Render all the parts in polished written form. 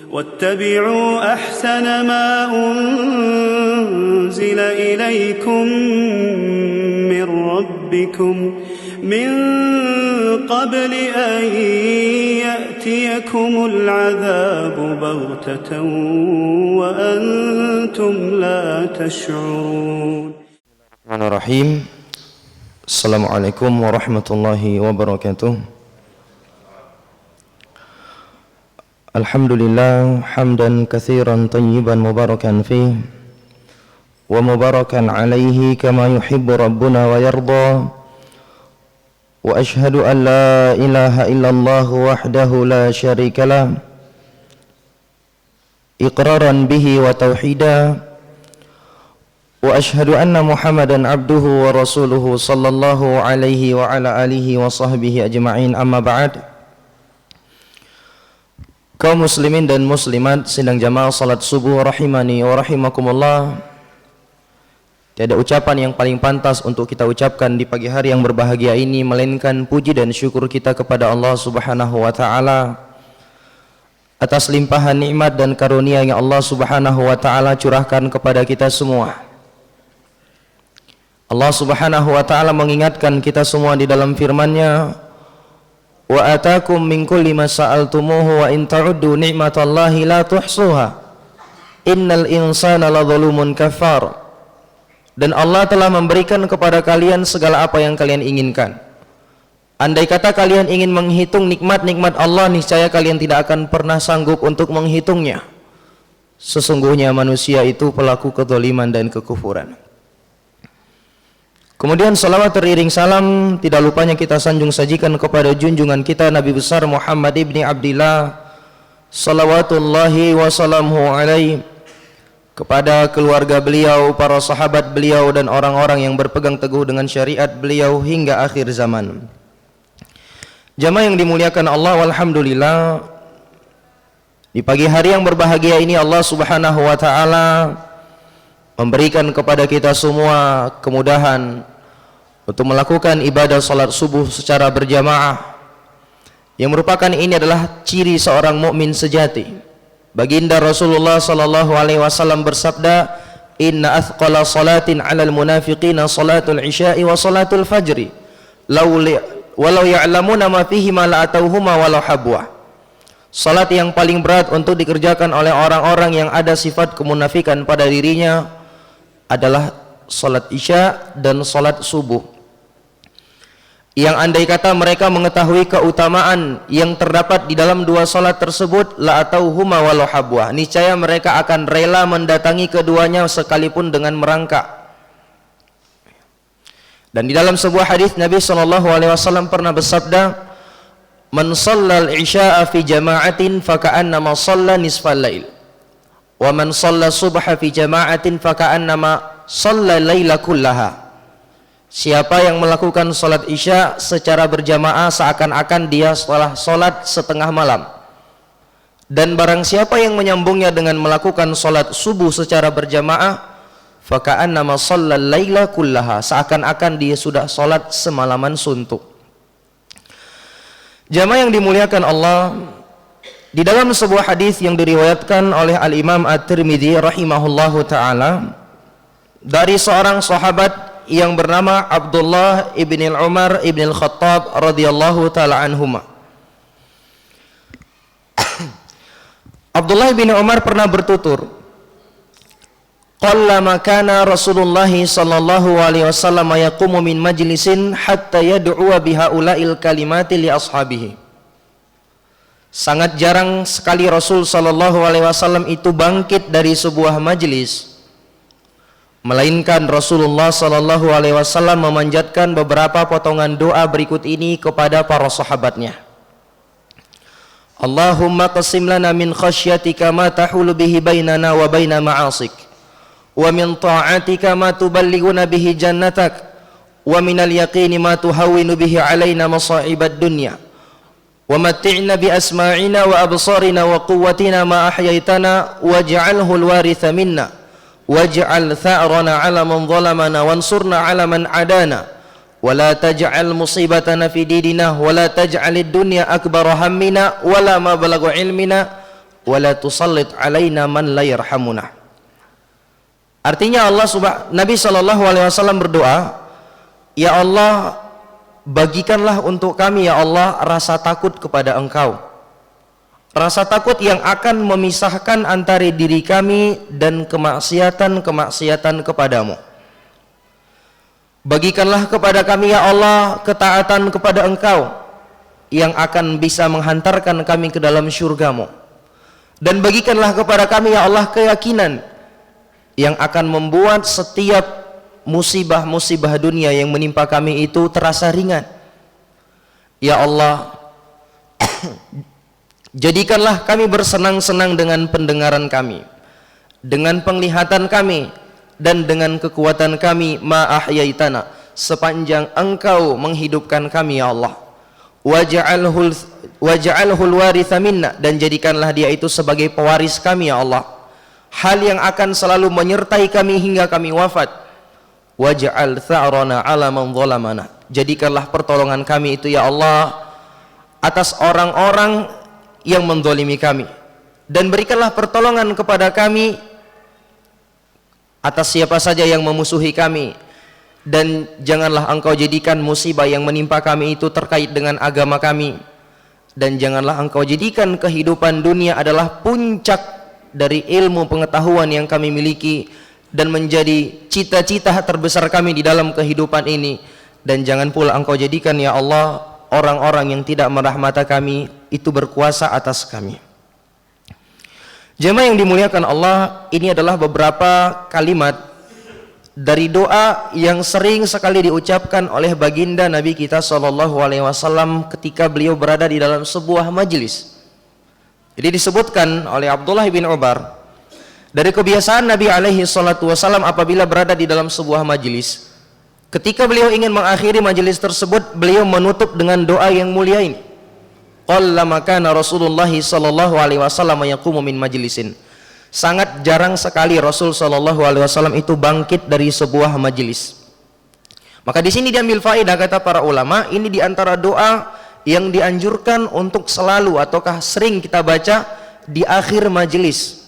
واتبعوا أحسن ما أنزل إليكم من ربكم من قبل أن يأتيكم العذاب بغتة وأنتم لا تشعرون. Bismillahirrahmanirrahim. Assalamualaikum warahmatullahi wabarakatuh. Alhamdulillah hamdan katsiran tayyiban mubarakan fih wa mubarakan alaihi kama yuhibbu rabbuna wa yarda. Wa ashhadu an la ilaha illallah wahdahu la syarikalah iqraran bihi wa tauhida. Wa ashhadu anna Muhammadan abduhu wa rasuluhu sallallahu alaihi wa ala alihi wa sahbihi ajma'in, amma ba'd. Kaum muslimin dan muslimat sidang jamaah salat subuh rahimani wa rahimakumullah. Tiada ucapan yang paling pantas untuk kita ucapkan di pagi hari yang berbahagia ini melainkan puji dan syukur kita kepada Allah Subhanahu wa taala atas limpahan nikmat dan karunia yang Allah Subhanahu wa taala curahkan kepada kita semua. Allah Subhanahu wa taala mengingatkan kita semua di dalam firman-Nya, wa atakum min kulli ma sa'altumuhu wa in ta'uddu ni'matallahi la tuhsuha innal insana ladzalumun kafar. Dan Allah telah memberikan kepada kalian segala apa yang kalian inginkan. Andai kata kalian ingin menghitung nikmat-nikmat Allah, niscaya kalian tidak akan pernah sanggup untuk menghitungnya. Sesungguhnya manusia itu pelaku kezaliman dan kekufuran. Kemudian salawat teriring salam tidak lupanya kita sanjung sajikan kepada junjungan kita Nabi besar Muhammad ibni Abdillah salawatullahi wa salamuhu alaihi, kepada keluarga beliau, para sahabat beliau, dan orang-orang yang berpegang teguh dengan syariat beliau hingga akhir zaman. Jamaah yang dimuliakan Allah, alhamdulillah, di pagi hari yang berbahagia ini Allah Subhanahu wa taala memberikan kepada kita semua kemudahan untuk melakukan ibadah salat subuh secara berjamaah, yang merupakan ini adalah ciri seorang mukmin sejati. Baginda Rasulullah sallallahu alaihi wasallam bersabda, "Inna athqala salatin 'alal munafiqina salatul isya'i wa salatul fajri. Walau ya'lamuna ma fihi ma la atauhuma walau habwa." Salat yang paling berat untuk dikerjakan oleh orang-orang yang ada sifat kemunafikan pada dirinya adalah salat isya dan salat subuh, yang andai kata mereka mengetahui keutamaan yang terdapat di dalam dua salat tersebut, la atauhuma walau habwa, niscaya mereka akan rela mendatangi keduanya sekalipun dengan merangkak. Dan di dalam sebuah hadis Nabi SAW pernah bersabda, "Man shallal isya'a fi jama'atin faka'annama shalla nisfal lail. Wa man shalla subha fi jama'atin faka'annama shalla laila kullaha." Siapa yang melakukan salat isya secara berjamaah seakan-akan dia telah salat setengah malam. Dan barang siapa yang menyambungnya dengan melakukan salat subuh secara berjamaah, faka'annama shalla laila kullaha, seakan-akan dia sudah salat semalaman suntuk. Jamaah yang dimuliakan Allah, di dalam sebuah hadis yang diriwayatkan oleh Al-Imam At-Tirmidzi rahimahullahu ta'ala dari seorang sahabat yang bernama Abdullah ibn Umar ibn al-Khattab radhiyallahu ta'ala anhuma. Abdullah bin Umar pernah bertutur, "Qallama kana Rasulullah sallallahu alaihi wasallam yaqumu min majlisin hatta yad'u bihaula'il kalimati li ashabihi." Sangat jarang sekali Rasul sallallahu alaihi wasallam itu bangkit dari sebuah majlis, melainkan Rasulullah sallallahu alaihi wasallam memanjatkan beberapa potongan doa berikut ini kepada para sahabatnya. Allahumma qasim lana min khasyatika ma tahulu bihi bainana wa baina ma'asik, wa min ta'atika ma tuballighuna bihi jannatak, wa minal yaqini ma tuhawwinu bihi alaina masa'ibad dunya, wa matti'na bi asma'ina wa absarina wa quwwatina ma ahyaitana waj'alhu al-waritha minna waj'al tha'rana 'ala man zalamana wansurna 'ala man 'adana wa la taj'al musibatana fi dinina wa la taj'alid dunya akbara hammina wa la mablagha ilmina wa la tusallit alaina man la yarhamuna. Artinya Nabi sallallahu alaihi wasallam berdoa, ya Allah, bagikanlah untuk kami ya Allah rasa takut kepada Engkau, rasa takut yang akan memisahkan antara diri kami dan kemaksiatan kepadamu. Bagikanlah kepada kami ya Allah ketaatan kepada Engkau yang akan bisa menghantarkan kami ke dalam syurgamu, dan bagikanlah kepada kami ya Allah keyakinan yang akan membuat setiap musibah-musibah dunia yang menimpa kami itu terasa ringan. Ya Allah, jadikanlah kami bersenang-senang dengan pendengaran kami, dengan penglihatan kami, dan dengan kekuatan kami ma ahyaitana, sepanjang Engkau menghidupkan kami ya Allah. Waj'alhul waritha minna, dan jadikanlah dia itu sebagai pewaris kami ya Allah, hal yang akan selalu menyertai kami hingga kami wafat. Waj'al tha'rana 'ala man zalamana, jadikanlah pertolongan kami itu ya Allah atas orang-orang yang menzalimi kami, dan berikanlah pertolongan kepada kami atas siapa saja yang memusuhi kami, dan janganlah Engkau jadikan musibah yang menimpa kami itu terkait dengan agama kami, dan janganlah Engkau jadikan kehidupan dunia adalah puncak dari ilmu pengetahuan yang kami miliki dan menjadi cita-cita terbesar kami di dalam kehidupan ini, dan jangan pula Engkau jadikan ya Allah orang-orang yang tidak merahmati kami itu berkuasa atas kami. Jemaah yang dimuliakan Allah, ini adalah beberapa kalimat dari doa yang sering sekali diucapkan oleh baginda Nabi kita sallallahu alaihi wasallam ketika beliau berada di dalam sebuah majelis. Jadi disebutkan oleh Abdullah bin Umar, dari kebiasaan Nabi alaihi salatu wasallam apabila berada di dalam sebuah majelis, ketika beliau ingin mengakhiri majelis tersebut, beliau menutup dengan doa yang mulia ini. Qallama kana Rasulullah sallallahu alaihi wasallam yaqumu min majlisin. Sangat jarang sekali Rasul sallallahu alaihi wasallam itu bangkit dari sebuah majelis. Maka di sini diambil faedah, kata para ulama, ini diantara doa yang dianjurkan untuk selalu ataukah sering kita baca di akhir majelis.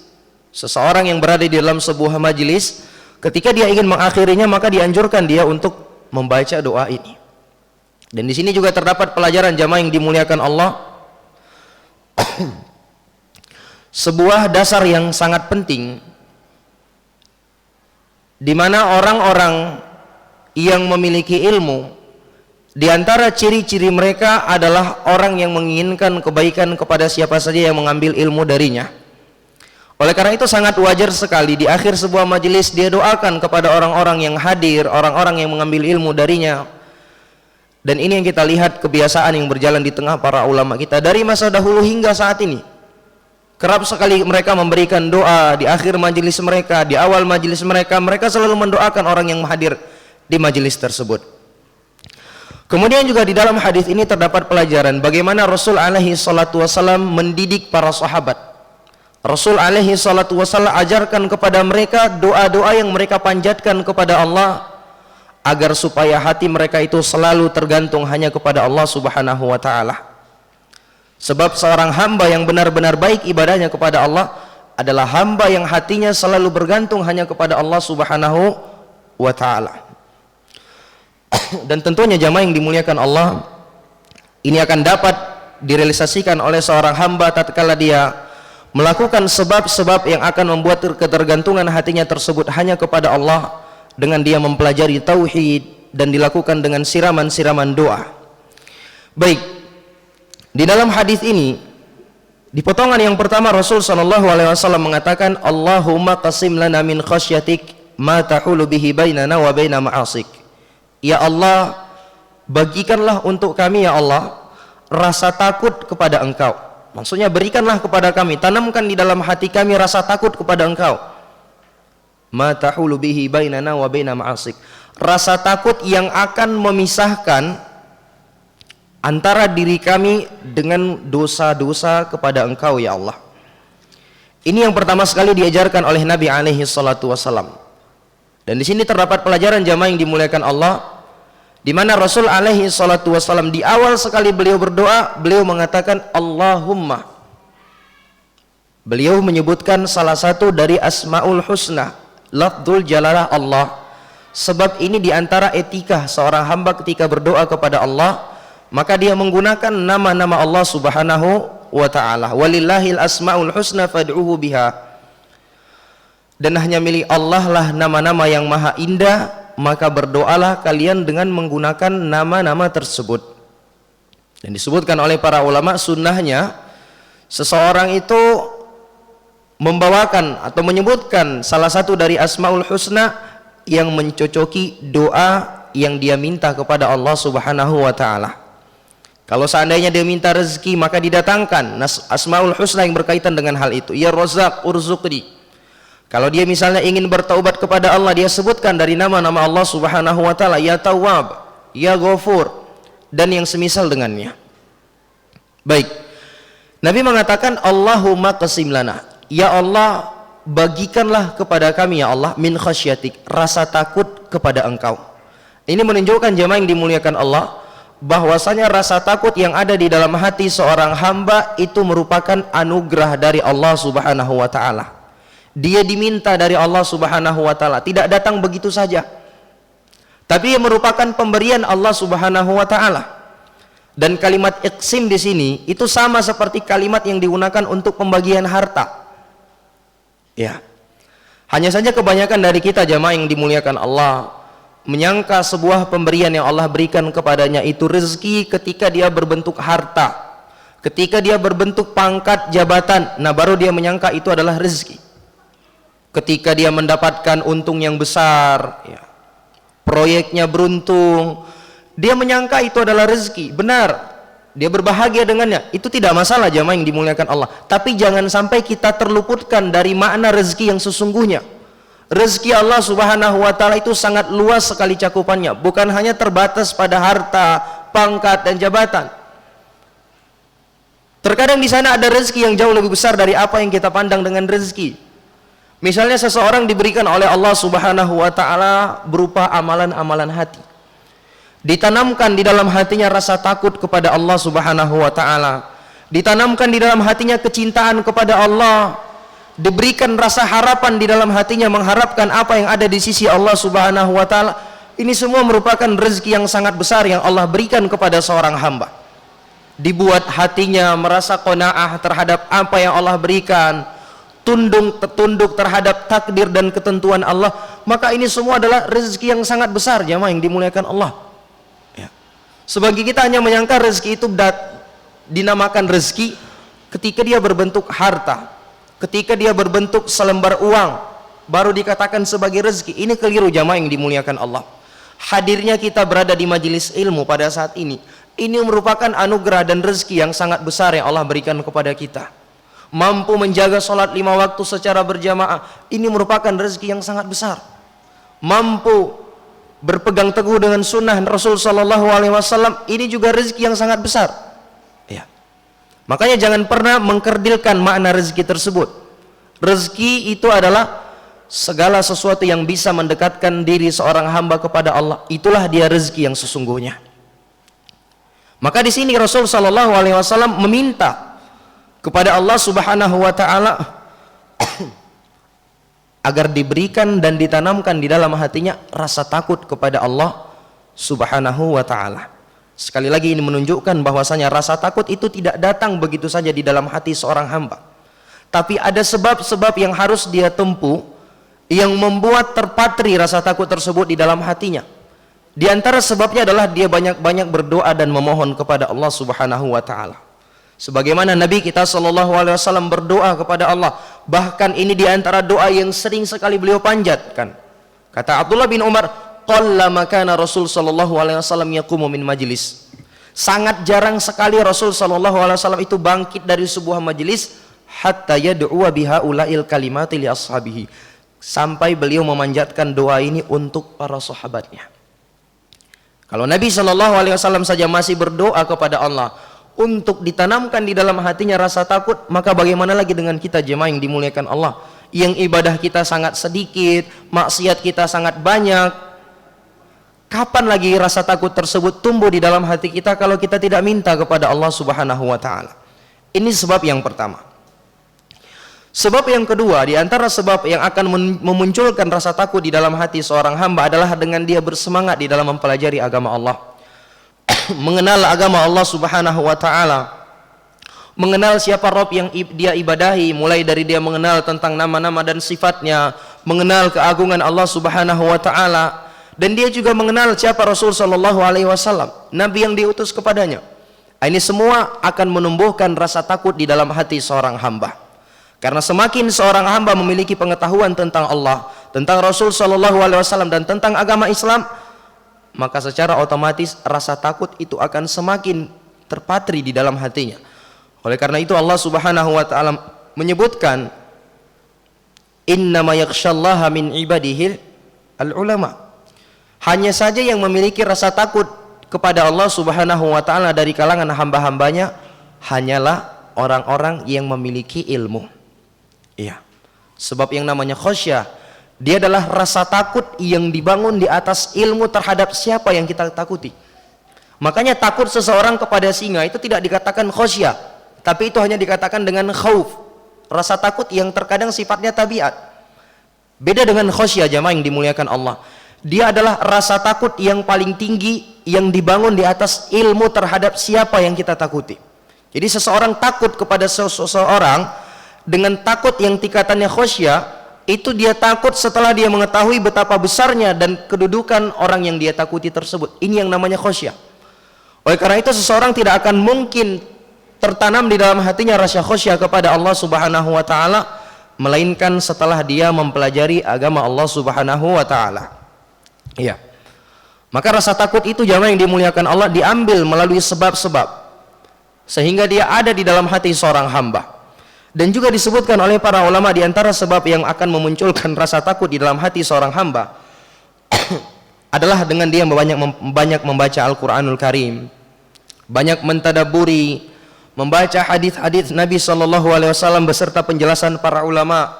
Seseorang yang berada di dalam sebuah majelis, ketika dia ingin mengakhirinya, maka dianjurkan dia untuk membaca doa ini. Dan di sini juga terdapat pelajaran jamaah yang dimuliakan Allah. Sebuah dasar yang sangat penting, di mana orang-orang yang memiliki ilmu, di antara ciri-ciri mereka adalah orang yang menginginkan kebaikan kepada siapa saja yang mengambil ilmu darinya. Oleh karena itu sangat wajar sekali di akhir sebuah majelis dia doakan kepada orang-orang yang hadir, orang-orang yang mengambil ilmu darinya. Dan ini yang kita lihat kebiasaan yang berjalan di tengah para ulama kita dari masa dahulu hingga saat ini. Kerap sekali mereka memberikan doa di akhir majelis mereka, di awal majelis mereka, mereka selalu mendoakan orang yang hadir di majelis tersebut. Kemudian juga di dalam hadis ini terdapat pelajaran bagaimana Rasul alaihi salatu wasallam mendidik para sahabat. Rasul alaihi salatu wasallam ajarkan kepada mereka doa-doa yang mereka panjatkan kepada Allah, agar supaya hati mereka itu selalu tergantung hanya kepada Allah subhanahu wa ta'ala. Sebab seorang hamba yang benar-benar baik ibadahnya kepada Allah adalah hamba yang hatinya selalu bergantung hanya kepada Allah subhanahu wa ta'ala. Dan tentunya jamaah yang dimuliakan Allah, ini akan dapat direalisasikan oleh seorang hamba tatkala dia melakukan sebab-sebab yang akan membuat ketergantungan hatinya tersebut hanya kepada Allah, dengan dia mempelajari tauhid dan dilakukan dengan siraman-siraman doa. Baik, di dalam hadis ini di potongan yang pertama Rasul sallallahu alaihi wasallam mengatakan, Allahumma qasim lana min khasyatik ma tahulu bihi bainana wa baina ma'asik. Ya Allah, bagikanlah untuk kami ya Allah rasa takut kepada Engkau. Maksudnya berikanlah kepada kami, tanamkan di dalam hati kami rasa takut kepada Engkau. Ma tahulu bihi bainana wa baina ma'asik. Rasa takut yang akan memisahkan antara diri kami dengan dosa-dosa kepada Engkau ya Allah. Ini yang pertama sekali diajarkan oleh Nabi alaihi salatu wasallam. Dan di sini terdapat pelajaran jamaah yang dimuliakan Allah, di mana Rasul alaihi salatu wasallam di awal sekali beliau berdoa, beliau mengatakan Allahumma. Beliau menyebutkan salah satu dari Asmaul Husna, lafdzul jalalah Allah. Sebab ini diantara etika seorang hamba ketika berdoa kepada Allah, maka dia menggunakan nama-nama Allah Subhanahu wa ta'ala. Walillahil asmaul husna fad'uhu biha. Dan hanya milik Allah lah nama-nama yang maha indah, maka berdoalah kalian dengan menggunakan nama-nama tersebut. Dan disebutkan oleh para ulama, sunnahnya seseorang itu membawakan atau menyebutkan salah satu dari Asmaul Husna yang mencocoki doa yang dia minta kepada Allah Subhanahu wa ta'ala. Kalau seandainya dia minta rezeki, maka didatangkan Asmaul Husna yang berkaitan dengan hal itu. Ya Razzaq urzuqni. Kalau dia misalnya ingin bertaubat kepada Allah, dia sebutkan dari nama-nama Allah Subhanahu wa ta'ala, Ya Tawwab, Ya Ghafur, dan yang semisal dengannya. Baik, Nabi mengatakan, Allahumma qasim lana, ya Allah, bagikanlah kepada kami ya Allah, min khasyatik, rasa takut kepada Engkau. Ini menunjukkan jemaah yang dimuliakan Allah, bahwasanya rasa takut yang ada di dalam hati seorang hamba itu merupakan anugerah dari Allah Subhanahu wa ta'ala. Dia diminta dari Allah Subhanahu wa ta'ala, tidak datang begitu saja, tapi merupakan pemberian Allah Subhanahu wa ta'ala. Dan kalimat iqsim di sini itu sama seperti kalimat yang digunakan untuk pembagian harta. Ya, hanya saja kebanyakan dari kita jamaah yang dimuliakan Allah menyangka sebuah pemberian yang Allah berikan kepadanya itu rezeki ketika dia berbentuk harta, ketika dia berbentuk pangkat jabatan. Nah, baru dia menyangka itu adalah rezeki. Ketika dia mendapatkan untung yang besar, ya, proyeknya beruntung, dia menyangka itu adalah rezeki. Benar, dia berbahagia dengannya, itu tidak masalah jamaah yang dimuliakan Allah. Tapi jangan sampai kita terluputkan dari makna rezeki yang sesungguhnya. Rezeki Allah Subhanahu wa ta'ala itu sangat luas sekali cakupannya, bukan hanya terbatas pada harta, pangkat, dan jabatan. Terkadang di sana ada rezeki yang jauh lebih besar dari apa yang kita pandang dengan rezeki. Misalnya seseorang diberikan oleh Allah Subhanahu wa ta'ala berupa amalan-amalan hati, ditanamkan di dalam hatinya rasa takut kepada Allah Subhanahu wa ta'ala, ditanamkan di dalam hatinya kecintaan kepada Allah, diberikan rasa harapan di dalam hatinya mengharapkan apa yang ada di sisi Allah Subhanahu wa ta'ala. Ini semua merupakan rezeki yang sangat besar yang Allah berikan kepada seorang hamba. Dibuat hatinya merasa qanaah terhadap apa yang Allah berikan, tunduk terhadap takdir dan ketentuan Allah, maka ini semua adalah rezeki yang sangat besar jemaah yang dimuliakan Allah. Sebagai kita hanya menyangka rezeki itu dinamakan rezeki ketika dia berbentuk harta, ketika dia berbentuk selembar uang, baru dikatakan sebagai rezeki. Ini keliru jamaah yang dimuliakan Allah. Hadirnya kita berada di majelis ilmu pada saat ini merupakan anugerah dan rezeki yang sangat besar yang Allah berikan kepada kita. Mampu menjaga sholat 5 waktu secara berjamaah, ini merupakan rezeki yang sangat besar. Mampu berpegang teguh dengan sunnah Rasul Sallallahu Alaihi Wasallam, ini juga rezeki yang sangat besar. Ya. Makanya jangan pernah mengkerdilkan makna rezeki tersebut. Rezeki itu adalah segala sesuatu yang bisa mendekatkan diri seorang hamba kepada Allah. Itulah dia rezeki yang sesungguhnya. Maka di sini Rasul Sallallahu Alaihi Wasallam meminta kepada Allah Subhanahu Wa Taala agar diberikan dan ditanamkan di dalam hatinya rasa takut kepada Allah Subhanahu wa ta'ala. Sekali lagi ini menunjukkan bahwasanya rasa takut itu tidak datang begitu saja di dalam hati seorang hamba, tapi ada sebab-sebab yang harus dia tempuh yang membuat terpatri rasa takut tersebut di dalam hatinya. Di antara sebabnya adalah dia banyak-banyak berdoa dan memohon kepada Allah Subhanahu wa ta'ala. Sebagaimana Nabi kita Sallallahu Alaihi Wasallam berdoa kepada Allah, bahkan ini diantara doa yang sering sekali beliau panjatkan. Kata Abdullah bin Umar, qallama kana Rasul Sallallahu Alaihi Wasallam yaqumu min majlis. Sangat jarang sekali Rasul Sallallahu Alaihi Wasallam itu bangkit dari sebuah majelis hatta yad'u biha ulail kalimati li ashabihi, sampai beliau memanjatkan doa ini untuk para sahabatnya. Kalau Nabi Sallallahu Alaihi Wasallam saja masih berdoa kepada Allah untuk ditanamkan di dalam hatinya rasa takut, maka bagaimana lagi dengan kita jemaah yang dimuliakan Allah, yang ibadah kita sangat sedikit, maksiat kita sangat banyak. Kapan lagi rasa takut tersebut tumbuh di dalam hati kita kalau kita tidak minta kepada Allah Subhanahu wa ta'ala? Ini sebab yang pertama. Sebab yang kedua, di antara sebab yang akan memunculkan rasa takut di dalam hati seorang hamba adalah dengan dia bersemangat di dalam mempelajari agama Allah. Mengenal agama Allah Subhanahu wa taala. Mengenal siapa Rabb yang dia ibadahi, mulai dari dia mengenal tentang nama-nama dan sifatnya, mengenal keagungan Allah Subhanahu wa taala, dan dia juga mengenal siapa Rasul sallallahu alaihi wasallam, nabi yang diutus kepadanya. Ini semua akan menumbuhkan rasa takut di dalam hati seorang hamba. Karena semakin seorang hamba memiliki pengetahuan tentang Allah, tentang Rasul sallallahu alaihi wasallam dan tentang agama Islam, maka secara otomatis rasa takut itu akan semakin terpatri di dalam hatinya. Oleh karena itu Allah Subhanahu wa taala menyebutkan, innama yakhsyallaha min ibadihi al-ulama. Hanya saja yang memiliki rasa takut kepada Allah Subhanahu wa taala dari kalangan hamba-hambanya hanyalah orang-orang yang memiliki ilmu. Iya. Sebab yang namanya khasyah, dia adalah rasa takut yang dibangun di atas ilmu terhadap siapa yang kita takuti. Makanya takut seseorang kepada singa itu tidak dikatakan khasyah, tapi itu hanya dikatakan dengan khauf, rasa takut yang terkadang sifatnya tabiat. Beda dengan khasyah, jamaah yang dimuliakan Allah. Dia adalah rasa takut yang paling tinggi yang dibangun di atas ilmu terhadap siapa yang kita takuti. Jadi seseorang takut kepada seseorang dengan takut yang tingkatannya khasyah, itu dia takut setelah dia mengetahui betapa besarnya dan kedudukan orang yang dia takuti tersebut. Ini yang namanya khasyah. Oleh karena itu seseorang tidak akan mungkin tertanam di dalam hatinya rasa khasyah kepada Allah Subhanahu wa taala melainkan setelah dia mempelajari agama Allah Subhanahu wa taala. Iya. Maka rasa takut itu jamaah yang dimuliakan Allah diambil melalui sebab-sebab sehingga dia ada di dalam hati seorang hamba. Dan juga disebutkan oleh para ulama di antara sebab yang akan memunculkan rasa takut di dalam hati seorang hamba adalah dengan dia banyak membaca Al-Qur'anul Karim, banyak mentadaburi, membaca hadis-hadis Nabi sallallahu alaihi wasallam beserta penjelasan para ulama,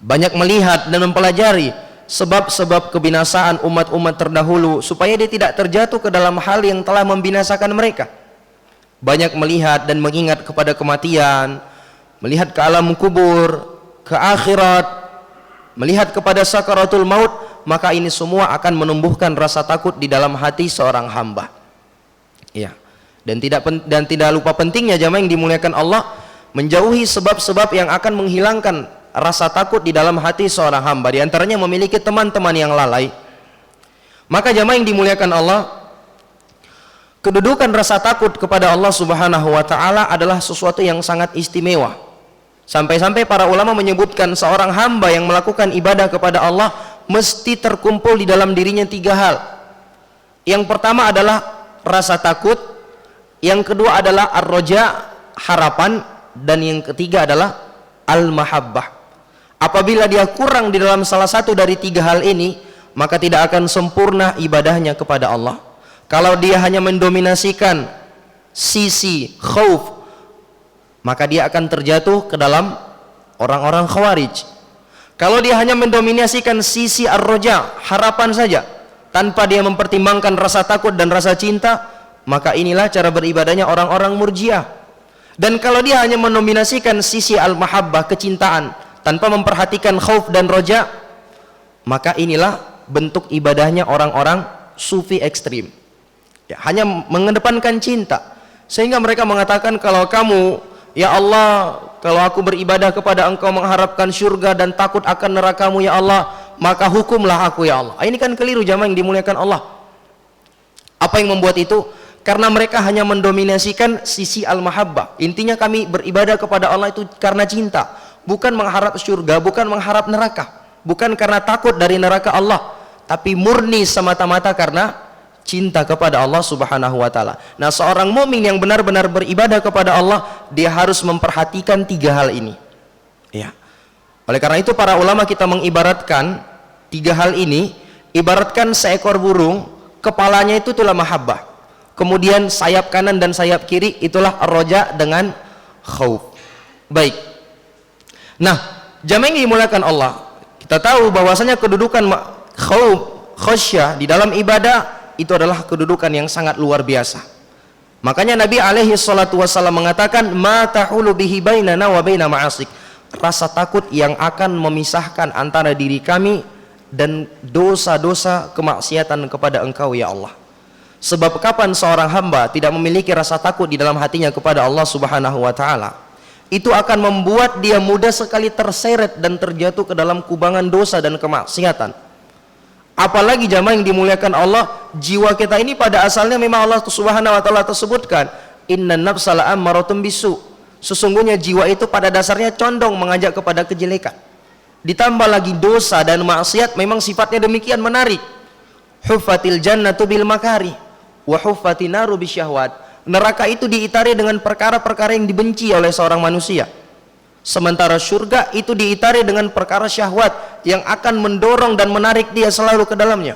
banyak melihat dan mempelajari sebab-sebab kebinasaan umat-umat terdahulu supaya dia tidak terjatuh ke dalam hal yang telah membinasakan mereka. Banyak melihat dan mengingat kepada kematian, melihat ke alam kubur, ke akhirat, melihat kepada sakaratul maut, maka ini semua akan menumbuhkan rasa takut di dalam hati seorang hamba. Ya. Dan tidak lupa pentingnya jamaah yang dimuliakan Allah menjauhi sebab-sebab yang akan menghilangkan rasa takut di dalam hati seorang hamba. Di antaranya memiliki teman-teman yang lalai. Maka jamaah yang dimuliakan Allah, kedudukan rasa takut kepada Allah Subhanahu wa taala adalah sesuatu yang sangat istimewa. Sampai-sampai para ulama menyebutkan seorang hamba yang melakukan ibadah kepada Allah mesti terkumpul di dalam dirinya 3 hal. Yang pertama adalah rasa takut, yang kedua adalah ar-raja, harapan, dan yang ketiga adalah al-mahabbah. Apabila dia kurang di dalam salah satu dari 3 hal ini, maka tidak akan sempurna ibadahnya kepada Allah. Kalau dia hanya mendominasikan sisi khauf, maka dia akan terjatuh ke dalam orang-orang khawarij. Kalau dia hanya mendominasikan sisi ar-raja, harapan saja, tanpa dia mempertimbangkan rasa takut dan rasa cinta, maka inilah cara beribadahnya orang-orang murjiah. Dan kalau dia hanya mendominasikan sisi al-mahabbah, kecintaan, tanpa memperhatikan khauf dan raja, maka inilah bentuk ibadahnya orang-orang sufi ekstrim. Ya, hanya mengedepankan cinta, sehingga mereka mengatakan, kalau kamu, ya Allah, kalau aku beribadah kepada engkau mengharapkan surga dan takut akan nerakamu ya Allah, maka hukumlah aku ya Allah. Ini kan keliru jamaah yang dimuliakan Allah. Apa yang membuat itu? Karena mereka hanya mendominasikan sisi al-mahabbah. Intinya kami beribadah kepada Allah itu karena cinta, bukan mengharap surga, bukan mengharap neraka, bukan karena takut dari neraka Allah, tapi murni semata-mata karena cinta kepada Allah Subhanahu wa taala. Nah, seorang mukmin yang benar-benar beribadah kepada Allah, dia harus memperhatikan 3 hal ini. Ya. Oleh karena itu para ulama kita mengibaratkan 3 hal ini, ibaratkan seekor burung, kepalanya itu itulah mahabbah. Kemudian sayap kanan dan sayap kiri itulah ar-raja dengan khauf. Baik. Nah, jamaah yang dimuliakan Allah, kita tahu bahwasanya kedudukan khauf, khasyah di dalam ibadah itu adalah kedudukan yang sangat luar biasa. Makanya Nabi alaihi salatu wasallam mengatakan, ma tahulu bihi bainana wa baina ma'asik. Rasa takut yang akan memisahkan antara diri kami dan dosa-dosa kemaksiatan kepada Engkau ya Allah. Sebab kapan seorang hamba tidak memiliki rasa takut di dalam hatinya kepada Allah Subhanahu wa taala, itu akan membuat dia mudah sekali terseret dan terjatuh ke dalam kubangan dosa dan kemaksiatan. Apalagi jamaah yang dimuliakan Allah, jiwa kita ini pada asalnya memang Allah Subhanahu wa taala tersebutkan, innan nafsa la'ammaratun bisu. Sesungguhnya jiwa itu pada dasarnya condong mengajak kepada kejelekan. Ditambah lagi dosa dan maksiat memang sifatnya demikian menarik. Huffatil jannatu bil makari wa huffatin naru bisyahwat. Neraka itu diitari dengan perkara-perkara yang dibenci oleh seorang manusia. Sementara surga itu diitari dengan perkara syahwat yang akan mendorong dan menarik dia selalu ke dalamnya.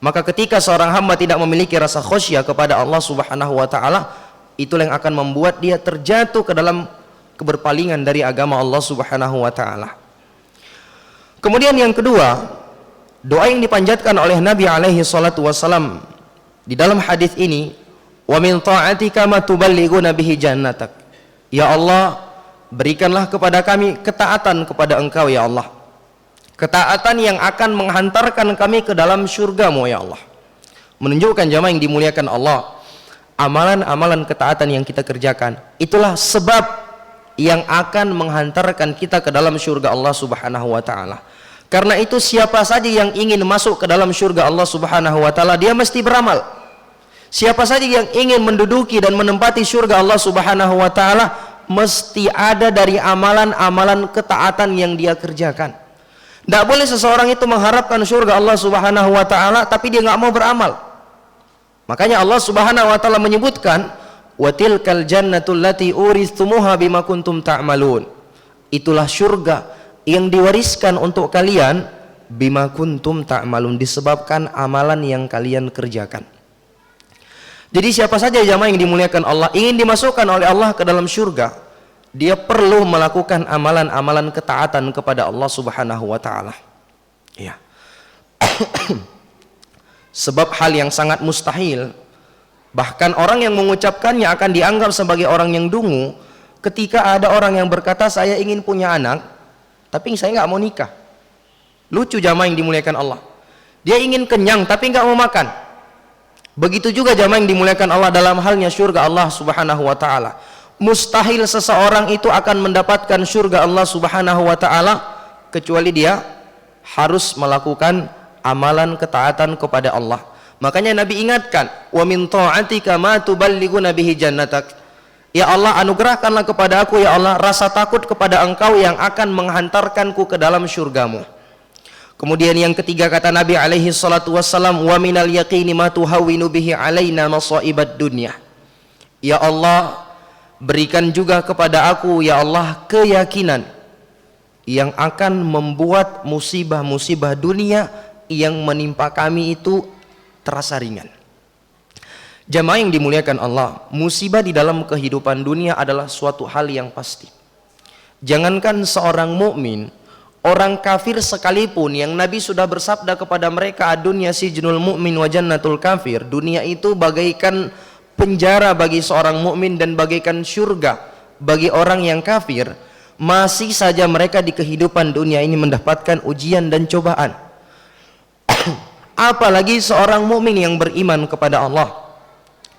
Maka ketika seorang hamba tidak memiliki rasa khasyah kepada Allah Subhanahu wa taala, itulah yang akan membuat dia terjatuh ke dalam keberpalingan dari agama Allah Subhanahu wa taala. Kemudian yang kedua, doa yang dipanjatkan oleh Nabi alaihi salatu wasallam di dalam hadis ini, wa min ta'atika ma tuballighuna bihi jannatak. Ya Allah, berikanlah kepada kami ketaatan kepada Engkau ya Allah, ketaatan yang akan menghantarkan kami ke dalam surga-Mu ya Allah. Menunjukkan jamaah yang dimuliakan Allah, amalan-amalan ketaatan yang kita kerjakan itulah sebab yang akan menghantarkan kita ke dalam surga Allah Subhanahu wa taala. Karena itu siapa saja yang ingin masuk ke dalam surga Allah Subhanahu wa taala, dia mesti beramal. Siapa saja yang ingin menduduki dan menempati surga Allah Subhanahu wa taala, mesti ada dari amalan-amalan ketaatan yang dia kerjakan. Tidak boleh seseorang itu mengharapkan surga Allah Subhanahu wa taala tapi dia nggak mau beramal. Makanya Allah Subhanahu wa taala menyebutkan, wa tilkal jannatul lati uristumuha bima kuntum ta'malun. Itulah surga yang diwariskan untuk kalian bima kuntum ta'malun, disebabkan amalan yang kalian kerjakan. Jadi siapa saja jamaah yang dimuliakan Allah ingin dimasukkan oleh Allah ke dalam surga, dia perlu melakukan amalan-amalan ketaatan kepada Allah Subhanahu wa taala. Ya. Sebab hal yang sangat mustahil, bahkan orang yang mengucapkannya akan dianggap sebagai orang yang dungu ketika ada orang yang berkata, saya ingin punya anak tapi saya nggak mau nikah. Lucu jamaah yang dimuliakan Allah, dia ingin kenyang tapi nggak mau makan. Begitu juga jamaah yang dimuliakan Allah dalam halnya surga Allah Subhanahu wa taala. Mustahil seseorang itu akan mendapatkan surga Allah Subhanahu wa taala kecuali dia harus melakukan amalan ketaatan kepada Allah. Makanya Nabi ingatkan, wa min ta'atika ma tuballighuna bihi jannatak. Ya Allah, anugerahkanlah kepada aku ya Allah rasa takut kepada Engkau yang akan menghantarkanku ke dalam surgamu. Kemudian yang ketiga kata Nabi alaihi salatu wassalam, wa minal yaqini ma tuhawwinu bihi alaina masaibad dunya. Ya Allah, berikan juga kepada aku ya Allah keyakinan yang akan membuat musibah-musibah dunia yang menimpa kami itu terasa ringan. Jamaah yang dimuliakan Allah, musibah di dalam kehidupan dunia adalah suatu hal yang pasti. Jangankan seorang mukmin, orang kafir sekalipun yang Nabi sudah bersabda kepada mereka, dunia sijnul mu'min wa jannatul kafir, dunia itu bagaikan penjara bagi seorang mukmin dan bagaikan surga bagi orang yang kafir, masih saja mereka di kehidupan dunia ini mendapatkan ujian dan cobaan. Apalagi seorang mukmin yang beriman kepada Allah.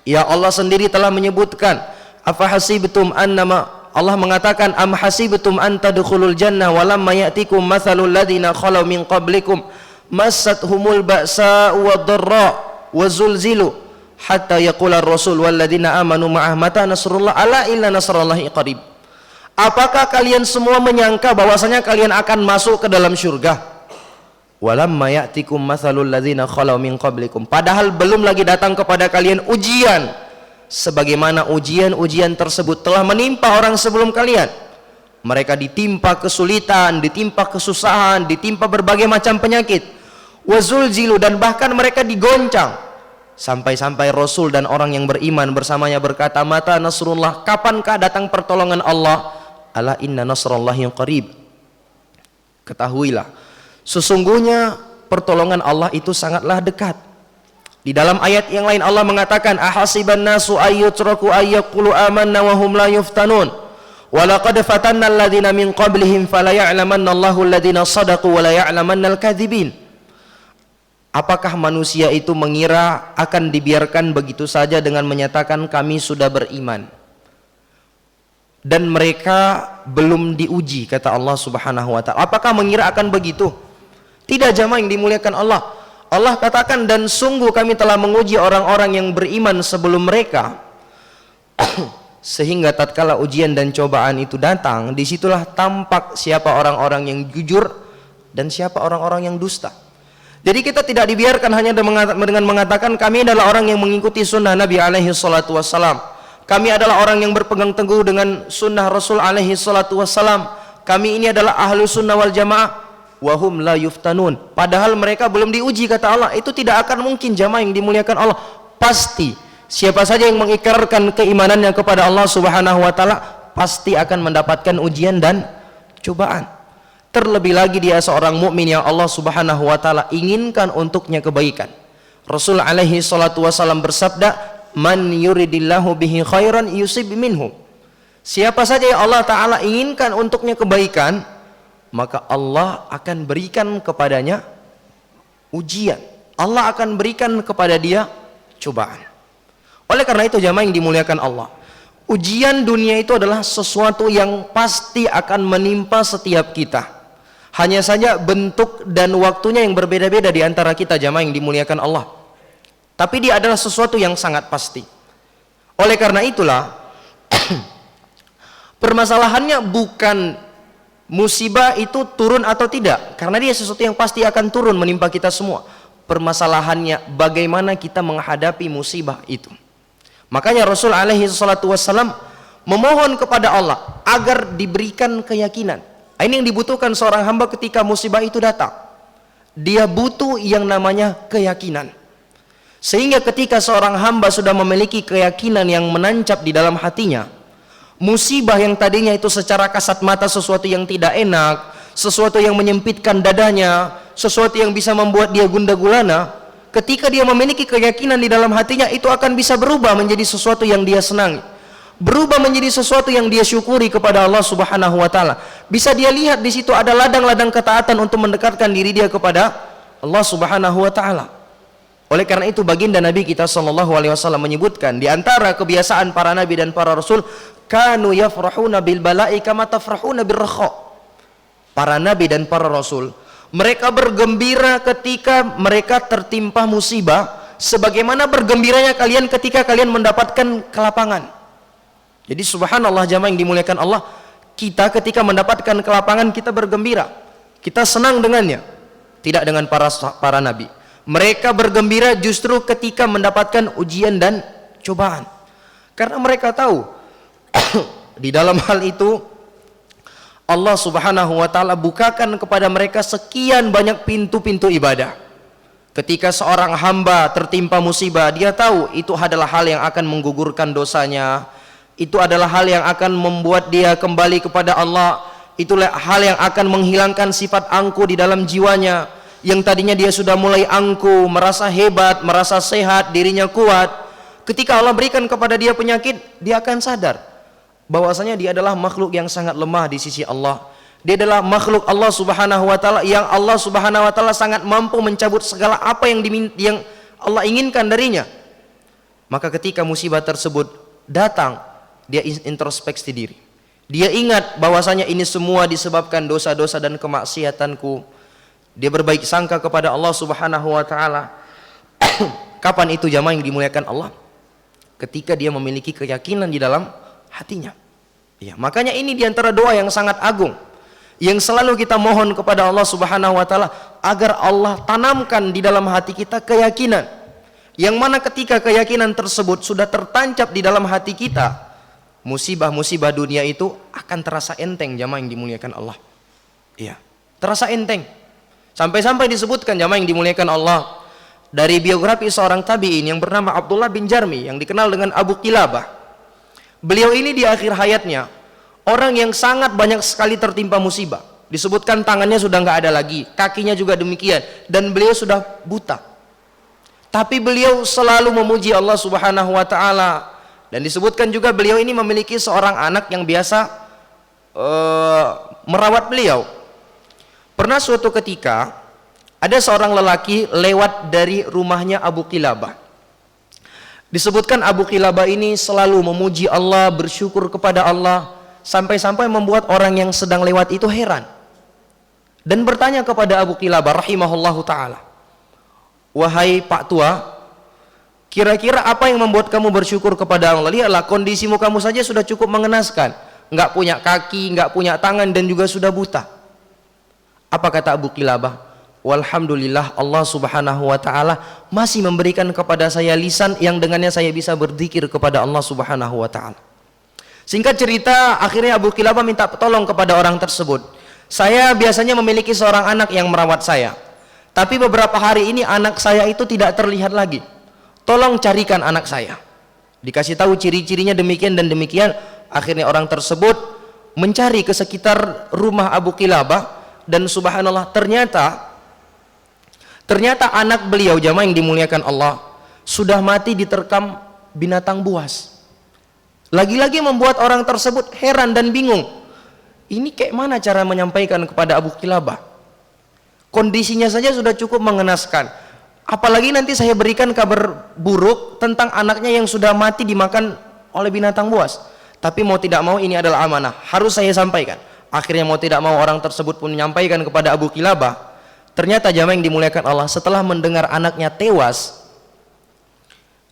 Ya Allah sendiri telah menyebutkan, afa hasibtum annama, Allah mengatakan, am hasibtum an tadkhulul jannah wa lamma ya'tikum mathalul ladzina khalau min qablikum massathumul ba'sa wad-dharra wa zulzilu hatta yaqula ar-rasul wal ladzina amanu ma'ah mata nasrullah ala illa nasrullahi qarib. Apakah kalian semua menyangka bahwasanya kalian akan masuk ke dalam surga? Walamma ya'tikum mathalul ladzina khalau min qablikum, padahal belum lagi datang kepada kalian ujian sebagaimana ujian-ujian tersebut telah menimpa orang sebelum kalian. Mereka ditimpa kesulitan, ditimpa kesusahan, ditimpa berbagai macam penyakit, wazulzilu, dan bahkan mereka digoncang, sampai-sampai Rasul dan orang yang beriman bersamanya berkata, mata nasrullah, kapankah datang pertolongan Allah? Ala inna nasrallahi qarib. Ketahuilah, sesungguhnya pertolongan Allah itu sangatlah dekat. Di dalam ayat yang lain Allah mengatakan, ahasiban nasu ayyutraku ayyaqulu amanna wa hum la yuftanun. Walaqad fatanna alladhina min qablihim fala ya'lamanna Allahu alladhina sadaqu wa la ya'lamanna al-kadzibin. Apakah manusia itu mengira akan dibiarkan begitu saja dengan menyatakan kami sudah beriman dan mereka belum diuji, kata Allah Subhanahu wa taala. Apakah mengira akan begitu? Tidak, jamaah yang dimuliakan Allah. Allah katakan, dan sungguh kami telah menguji orang-orang yang beriman sebelum mereka sehingga tatkala ujian dan cobaan itu datang, disitulah tampak siapa orang-orang yang jujur dan siapa orang-orang yang dusta. Jadi kita tidak dibiarkan hanya dengan mengatakan kami adalah orang yang mengikuti sunnah Nabi alaihi salatu wassalam, kami adalah orang yang berpegang teguh dengan sunnah Rasul alaihi salatu wassalam, kami ini adalah ahlu sunnah wal jamaah, wahum la yuftanun, padahal mereka belum diuji, kata Allah. Itu tidak akan mungkin, jamaah yang dimuliakan Allah. Pasti siapa saja yang mengikrarkan keimanannya kepada Allah Subhanahu wa taala pasti akan mendapatkan ujian dan cobaan. Terlebih lagi dia seorang mukmin yang Allah Subhanahu wa taala inginkan untuknya kebaikan. Rasul alaihi salatu wasallam bersabda, man yuridillahu bihi khairan yusib minhu. Siapa saja yang Allah taala inginkan untuknya kebaikan, maka Allah akan berikan kepadanya ujian. Allah akan berikan kepada dia cobaan. Oleh karena itu, jamaah yang dimuliakan Allah, ujian dunia itu adalah sesuatu yang pasti akan menimpa setiap kita. Hanya saja bentuk dan waktunya yang berbeda-beda di antara kita, jamaah yang dimuliakan Allah. Tapi dia adalah sesuatu yang sangat pasti. Oleh karena itulah permasalahannya bukan musibah itu turun atau tidak, karena dia sesuatu yang pasti akan turun menimpa kita semua. Permasalahannya bagaimana kita menghadapi musibah itu. Makanya Rasul alaihi salatu wassalam memohon kepada Allah agar diberikan keyakinan. Ini yang dibutuhkan seorang hamba ketika musibah itu datang. Dia butuh yang namanya keyakinan. Sehingga ketika seorang hamba sudah memiliki keyakinan yang menancap di dalam hatinya, musibah yang tadinya itu secara kasat mata sesuatu yang tidak enak, sesuatu yang menyempitkan dadanya, sesuatu yang bisa membuat dia gundah gulana, ketika dia memiliki keyakinan di dalam hatinya, itu akan bisa berubah menjadi sesuatu yang dia senangi, berubah menjadi sesuatu yang dia syukuri kepada Allah Subhanahu wa taala. Bisa dia lihat di situ ada ladang-ladang ketaatan untuk mendekatkan diri dia kepada Allah Subhanahu wa taala. Oleh karena itu baginda Nabi kita sallallahu alaihi wasallam menyebutkan di antara kebiasaan para nabi dan para rasul, kanu yafrahuna bil bala'i kama tafrahuna bir rakha. Para nabi dan para rasul, mereka bergembira ketika mereka tertimpa musibah sebagaimana bergembiranya kalian ketika kalian mendapatkan kelapangan. Jadi subhanallah, jamaah yang dimuliakan Allah, kita ketika mendapatkan kelapangan kita bergembira, kita senang dengannya. Tidak dengan para nabi. Mereka bergembira justru ketika mendapatkan ujian dan cobaan, karena mereka tahu di dalam hal itu Allah Subhanahu wa taala bukakan kepada mereka sekian banyak pintu-pintu ibadah. Ketika seorang hamba tertimpa musibah, dia tahu itu adalah hal yang akan menggugurkan dosanya, itu adalah hal yang akan membuat dia kembali kepada Allah, itulah hal yang akan menghilangkan sifat angkuh di dalam jiwanya. Yang tadinya dia sudah mulai angkuh, merasa hebat, merasa sehat, dirinya kuat, ketika Allah berikan kepada dia penyakit, dia akan sadar bahwasanya dia adalah makhluk yang sangat lemah di sisi Allah. Dia adalah makhluk Allah Subhanahu wa taala yang Allah Subhanahu wa taala sangat mampu mencabut segala apa yang Allah inginkan darinya. Maka ketika musibah tersebut datang, dia introspeksi diri. Dia ingat bahwasanya ini semua disebabkan dosa-dosa dan kemaksiatanku. Dia berbaik sangka kepada Allah Subhanahu wa taala. Kapan itu, jamaah yang dimuliakan Allah? Ketika dia memiliki keyakinan di dalam hatinya. Ya, makanya ini diantara doa yang sangat agung yang selalu kita mohon kepada Allah Subhanahu wa taala agar Allah tanamkan di dalam hati kita keyakinan. Yang mana ketika keyakinan tersebut sudah tertancap di dalam hati kita, musibah-musibah dunia itu akan terasa enteng, jamaah yang dimuliakan Allah. Iya, terasa enteng. Sampai-sampai disebutkan, jamaah yang dimuliakan Allah, dari biografi seorang tabi'in yang bernama Abdullah bin Jarmi yang dikenal dengan Abu Qilabah. Beliau ini di akhir hayatnya orang yang sangat banyak sekali tertimpa musibah. Disebutkan tangannya sudah nggak ada lagi, kakinya juga demikian, dan beliau sudah buta. tapi beliau selalu memuji Allah Subhanahu wa taala. Dan disebutkan juga beliau ini memiliki seorang anak yang biasa merawat beliau. Pernah suatu ketika ada seorang lelaki lewat dari rumahnya Abu Qilabah. Disebutkan Abu Qilabah ini selalu memuji Allah, bersyukur kepada Allah, sampai-sampai membuat orang yang sedang lewat itu heran dan bertanya kepada Abu Qilabah rahimahullahu ta'ala, wahai Pak Tua, kira-kira apa yang membuat kamu bersyukur kepada Allah? Lihatlah kondisimu, kamu saja sudah cukup mengenaskan, nggak punya kaki, nggak punya tangan, dan juga sudah buta. Apa kata Abu Qilabah? Walhamdulillah, Allah Subhanahu wa ta'ala masih memberikan kepada saya lisan yang dengannya saya bisa berzikir kepada Allah Subhanahu wa ta'ala. Singkat cerita, akhirnya Abu Qilabah minta tolong kepada orang tersebut. Saya biasanya memiliki seorang anak yang merawat saya, tapi beberapa hari ini anak saya itu tidak terlihat lagi. Tolong carikan anak saya. Dikasih tahu ciri-cirinya demikian dan demikian. Akhirnya orang tersebut mencari ke sekitar rumah Abu Qilabah, dan subhanallah, ternyata anak beliau, jamaah yang dimuliakan Allah, sudah mati diterkam binatang buas. Lagi-lagi membuat orang tersebut heran dan bingung. Ini kayak mana cara menyampaikan kepada Abu Qilabah? Kondisinya saja sudah cukup mengenaskan. Apalagi nanti saya berikan kabar buruk tentang anaknya yang sudah mati dimakan oleh binatang buas. Tapi mau tidak mau ini adalah amanah, harus saya sampaikan. Akhirnya mau tidak mau orang tersebut pun menyampaikan kepada Abu Qilabah. Ternyata jamaah yang dimuliakan Allah, setelah mendengar anaknya tewas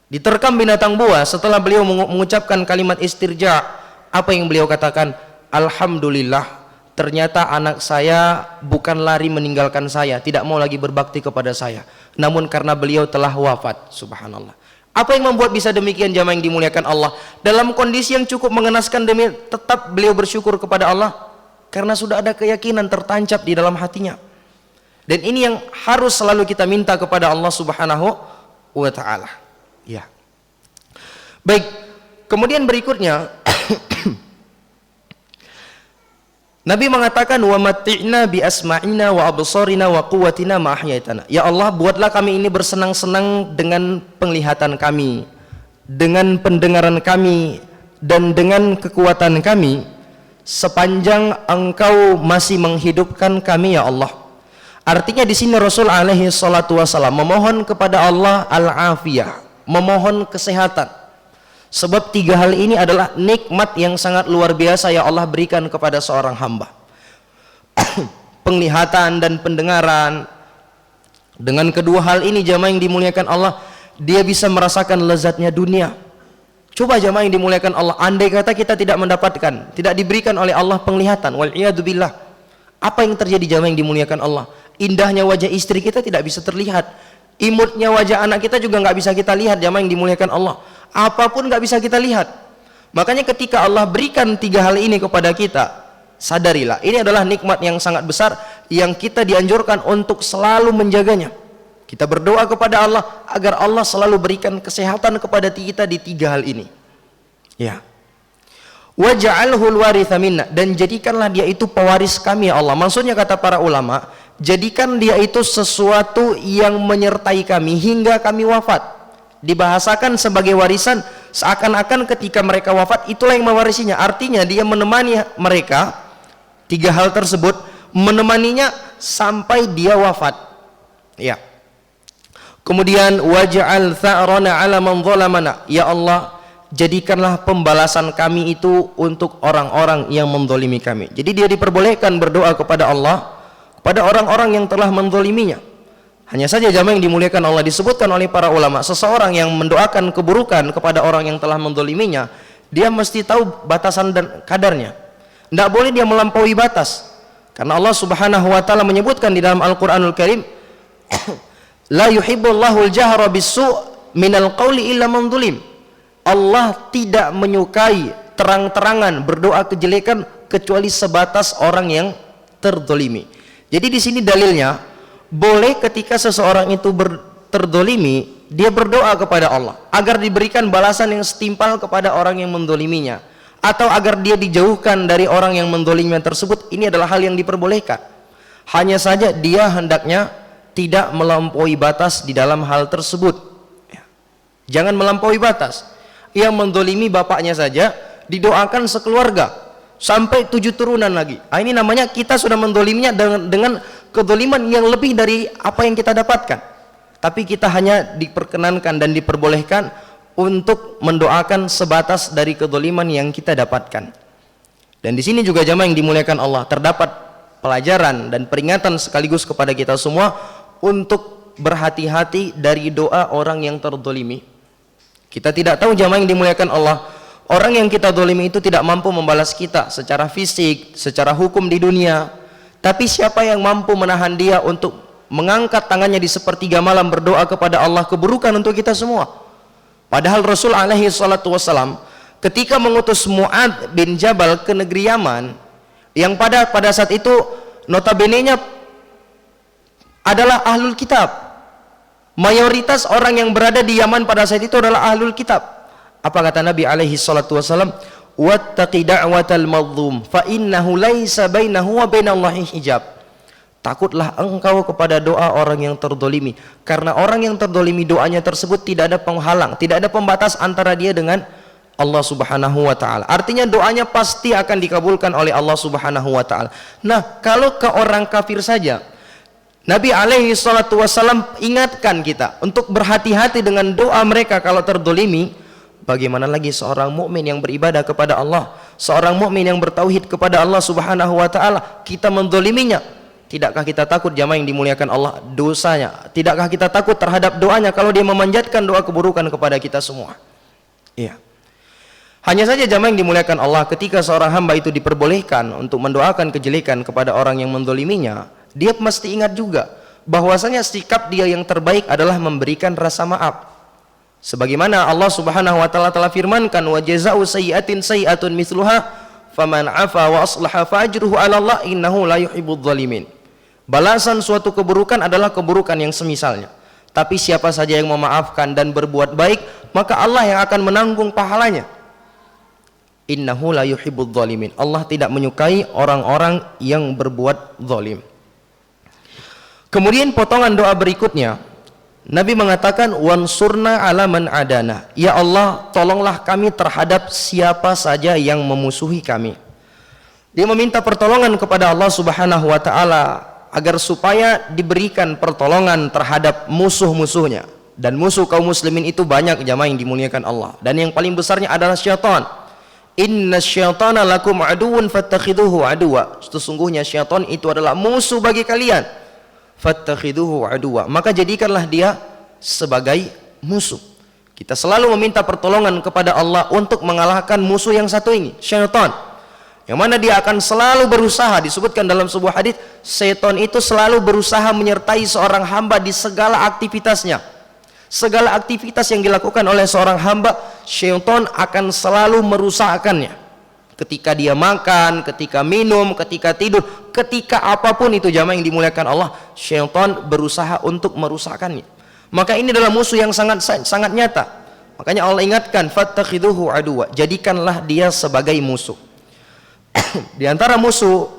diterkam binatang buas, setelah beliau mengucapkan kalimat istirja, apa yang beliau katakan? Alhamdulillah, ternyata anak saya bukan lari meninggalkan saya, tidak mau lagi berbakti kepada saya, namun karena beliau telah wafat. Subhanallah. Apa yang membuat bisa demikian jamaah yang dimuliakan Allah? Dalam kondisi yang cukup mengenaskan, demi tetap beliau bersyukur kepada Allah karena sudah ada keyakinan tertancap di dalam hatinya. Dan ini yang harus selalu kita minta kepada Allah Subhanahu wa ta'ala. Ya. Baik, kemudian berikutnya Nabi mengatakan, wa matti'na bi asma'ina wa absarina wa quwwatina ma ahyaitana. Ya Allah, buatlah kami ini bersenang-senang dengan penglihatan kami, dengan pendengaran kami, dan dengan kekuatan kami sepanjang Engkau masih menghidupkan kami, ya Allah. Artinya di sini Rasul alaihi salatu wasallam memohon kepada Allah al-afiyah, memohon kesehatan. Sebab tiga hal ini adalah nikmat yang sangat luar biasa ya Allah berikan kepada seorang hamba. Penglihatan dan pendengaran. Dengan kedua hal ini jamaah yang dimuliakan Allah, dia bisa merasakan lezatnya dunia. Coba jamaah yang dimuliakan Allah, andai kata kita tidak mendapatkan, tidak diberikan oleh Allah penglihatan, wal iyadu billah, apa yang terjadi jamaah yang dimuliakan Allah? Indahnya wajah istri kita tidak bisa terlihat, imutnya wajah anak kita juga nggak bisa kita lihat jamaah yang dimuliakan Allah. Apapun nggak bisa kita lihat. Makanya ketika Allah berikan tiga hal ini kepada kita, sadarilah ini adalah nikmat yang sangat besar yang kita dianjurkan untuk selalu menjaganya. Kita berdoa kepada Allah agar Allah selalu berikan kesehatan kepada kita di tiga hal ini. Ya. Waj'alhul waritha minna, dan jadikanlah dia itu pewaris kami ya Allah. Maksudnya kata para ulama, jadikan dia itu sesuatu yang menyertai kami hingga kami wafat. Dibahasakan sebagai warisan, seakan-akan ketika mereka wafat itulah yang mewarisinya. Artinya dia menemani mereka, tiga hal tersebut menemaninya sampai dia wafat. Ya. Kemudian waj'al tha'rana 'ala man zalamana, ya Allah, jadikanlah pembalasan kami itu untuk orang-orang yang menzalimi kami. Jadi dia diperbolehkan berdoa kepada Allah kepada orang-orang yang telah menzaliminya. Hanya saja jamaah yang dimuliakan Allah, disebutkan oleh para ulama, seseorang yang mendoakan keburukan kepada orang yang telah menzaliminya, dia mesti tahu batasan dan kadarnya. Tidak boleh dia melampaui batas. Karena Allah Subhanahu wa taala menyebutkan di dalam Al-Qur'anul Karim, la yuhibbullahu al-jahra bis-su' minal qawli illa man zulim. Allah tidak menyukai terang-terangan berdoa kejelekan kecuali sebatas orang yang terzalimi. Jadi di sini dalilnya, boleh ketika seseorang itu terzalimi, dia berdoa kepada Allah agar diberikan balasan yang setimpal kepada orang yang menzaliminya, atau agar dia dijauhkan dari orang yang menzaliminya tersebut. Ini adalah hal yang diperbolehkan. Hanya saja dia hendaknya tidak melampaui batas di dalam hal tersebut. Jangan melampaui batas. Yang mendolimi bapaknya saja didoakan sekeluarga sampai 7 turunan lagi. Ini namanya kita sudah mendoliminya dengan kedoliman yang lebih dari apa yang kita dapatkan. Tapi kita hanya diperkenankan dan diperbolehkan untuk mendoakan sebatas dari kedoliman yang kita dapatkan. Dan di sini juga jamaah yang dimuliakan Allah, terdapat pelajaran dan peringatan sekaligus kepada kita semua untuk berhati-hati dari doa orang yang terdolimi. Kita tidak tahu jamaah yang dimuliakan Allah, orang yang kita dolimi itu tidak mampu membalas kita secara fisik, secara hukum di dunia. Tapi siapa yang mampu menahan dia untuk mengangkat tangannya di sepertiga malam berdoa kepada Allah keburukan untuk kita semua. Padahal Rasul alaihi salatu wassalam ketika mengutus Mu'adz bin Jabal ke negeri Yaman, yang pada saat itu notabene-nya adalah ahlul kitab. Mayoritas orang yang berada di Yaman pada saat itu adalah ahlul kitab. Apa kata Nabi alaihi salatu wasallam? Wattaqi da'watal madhlum fa innahu laisa bainahu wa bainallahi hijab. Takutlah engkau kepada doa orang yang terdolimi, karena orang yang terdolimi doanya tersebut tidak ada penghalang, tidak ada pembatas antara dia dengan Allah subhanahu wa ta'ala. Artinya doanya pasti akan dikabulkan oleh Allah subhanahu wa ta'ala. Nah, kalau ke orang kafir saja Nabi alaihi salatu wassalam ingatkan kita untuk berhati-hati dengan doa mereka kalau terdolimi. Bagaimana lagi seorang mukmin yang beribadah kepada Allah, seorang mukmin yang bertauhid kepada Allah subhanahu wa ta'ala, kita mendoliminya. Tidakkah kita takut jamaah yang dimuliakan Allah dosanya? Tidakkah kita takut terhadap doanya kalau dia memanjatkan doa keburukan kepada kita semua? Iya. Hanya saja jamaah yang dimuliakan Allah, ketika seorang hamba itu diperbolehkan untuk mendoakan kejelekan kepada orang yang mendoliminya, dia mesti ingat juga bahwasanya sikap dia yang terbaik adalah memberikan rasa maaf. Sebagaimana Allah subhanahu wa ta'ala telah firmankan, wa jaza'u sayyi'atin sayyi'atun mithluha faman afa wa aslaha fa ajruhu 'ala Allah innahu la yuhibbudz zalimin. Balasan suatu keburukan adalah keburukan yang semisalnya. Tapi siapa saja yang memaafkan dan berbuat baik, maka Allah yang akan menanggung pahalanya. Innahu la yuhibbudz zalimin. Allah tidak menyukai orang-orang yang berbuat zalim. Kemudian potongan doa berikutnya, Nabi mengatakan, wansurna ala man adana. Ya Allah, tolonglah kami terhadap siapa saja yang memusuhi kami. Dia meminta pertolongan kepada Allah subhanahu wa ta'ala agar supaya diberikan pertolongan terhadap musuh-musuhnya. Dan musuh kaum muslimin itu banyak jamaah yang dimuliakan Allah. Dan yang paling besarnya adalah syaitan. Inna syaitana lakum aduun fattakhiduhu aduwa. Sesungguhnya syaitan itu adalah musuh bagi kalian. Fattakhiduhu aduwa, maka jadikanlah dia sebagai musuh. Kita selalu meminta pertolongan kepada Allah untuk mengalahkan musuh yang satu ini, syaitan, yang mana dia akan selalu berusaha. Disebutkan dalam sebuah hadis, syaitan itu selalu berusaha menyertai seorang hamba di segala aktivitasnya. Segala aktivitas yang dilakukan oleh seorang hamba, syaitan akan selalu merusakkannya. Ketika dia makan, ketika minum, ketika tidur, ketika apapun itu jamaah yang dimuliakan Allah, syaitan berusaha untuk merusakkannya. Maka ini adalah musuh yang sangat nyata. Makanya Allah ingatkan, fattakhiduhu aduwa, jadikanlah dia sebagai musuh. Di antara musuh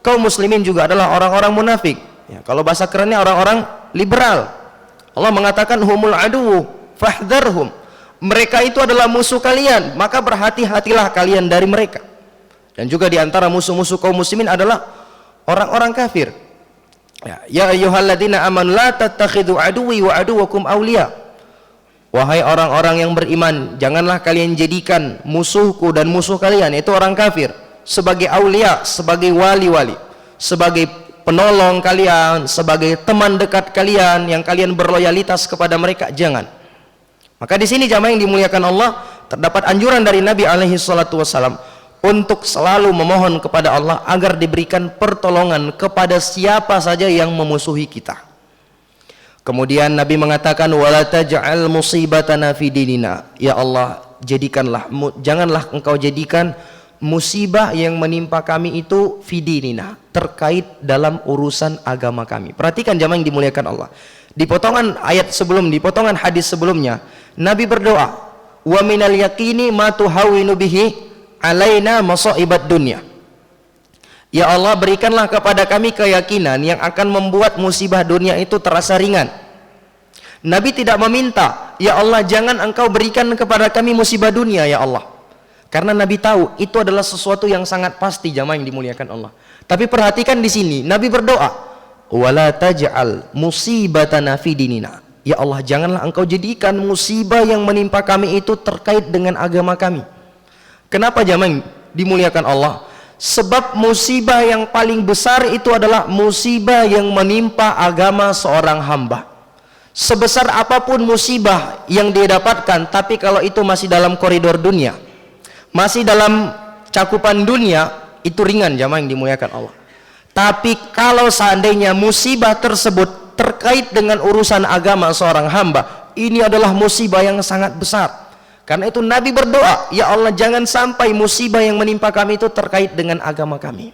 kaum muslimin juga adalah orang-orang munafik. Ya, kalau bahasa kerennya orang-orang liberal. Allah mengatakan humul aduwu fahdharhum. Mereka itu adalah musuh kalian, maka berhati-hatilah kalian dari mereka. Dan juga di antara musuh-musuh kaum muslimin adalah orang-orang kafir. Ya ayyuhalladzina amanu la tattakhidhu aduwwi wa aduwwakum awliya. Wahai orang-orang yang beriman, janganlah kalian jadikan musuhku dan musuh kalian, yaitu orang kafir, sebagai aulia, sebagai wali-wali, sebagai penolong kalian, sebagai teman dekat kalian yang kalian berloyalitas kepada mereka. Jangan. Maka di sini jamaah yang dimuliakan Allah, terdapat anjuran dari Nabi alaihi salatu wasallam untuk selalu memohon kepada Allah agar diberikan pertolongan kepada siapa saja yang memusuhi kita. Kemudian Nabi mengatakan, wala taj'al musibatana fi dinina. Ya Allah, janganlah engkau jadikan musibah yang menimpa kami itu fi dinina, terkait dalam urusan agama kami. Perhatikan jamaah yang dimuliakan Allah. Di potongan ayat sebelum, di potongan hadis sebelumnya, Nabi berdoa, wa minal yaqini ma tuhawwinu bihi alaina masaibat dunya. Ya Allah, berikanlah kepada kami keyakinan yang akan membuat musibah dunia itu terasa ringan. Nabi tidak meminta, ya Allah jangan engkau berikan kepada kami musibah dunia ya Allah. Karena Nabi tahu itu adalah sesuatu yang sangat pasti, jamaah yang dimuliakan Allah. Tapi perhatikan di sini, Nabi berdoa, wala taj'al musibatana fi dinina. Ya Allah, janganlah engkau jadikan musibah yang menimpa kami itu terkait dengan agama kami. Kenapa jamaah yang dimuliakan Allah? Sebab musibah yang paling besar itu adalah musibah yang menimpa agama seorang hamba. Sebesar apapun musibah yang dia dapatkan, tapi kalau itu masih dalam koridor dunia, masih dalam cakupan dunia, itu ringan jamaah yang dimuliakan Allah. Tapi kalau seandainya musibah tersebut terkait dengan urusan agama seorang hamba, ini adalah musibah yang sangat besar. Karena itu Nabi berdoa, ya Allah jangan sampai musibah yang menimpa kami itu terkait dengan agama kami.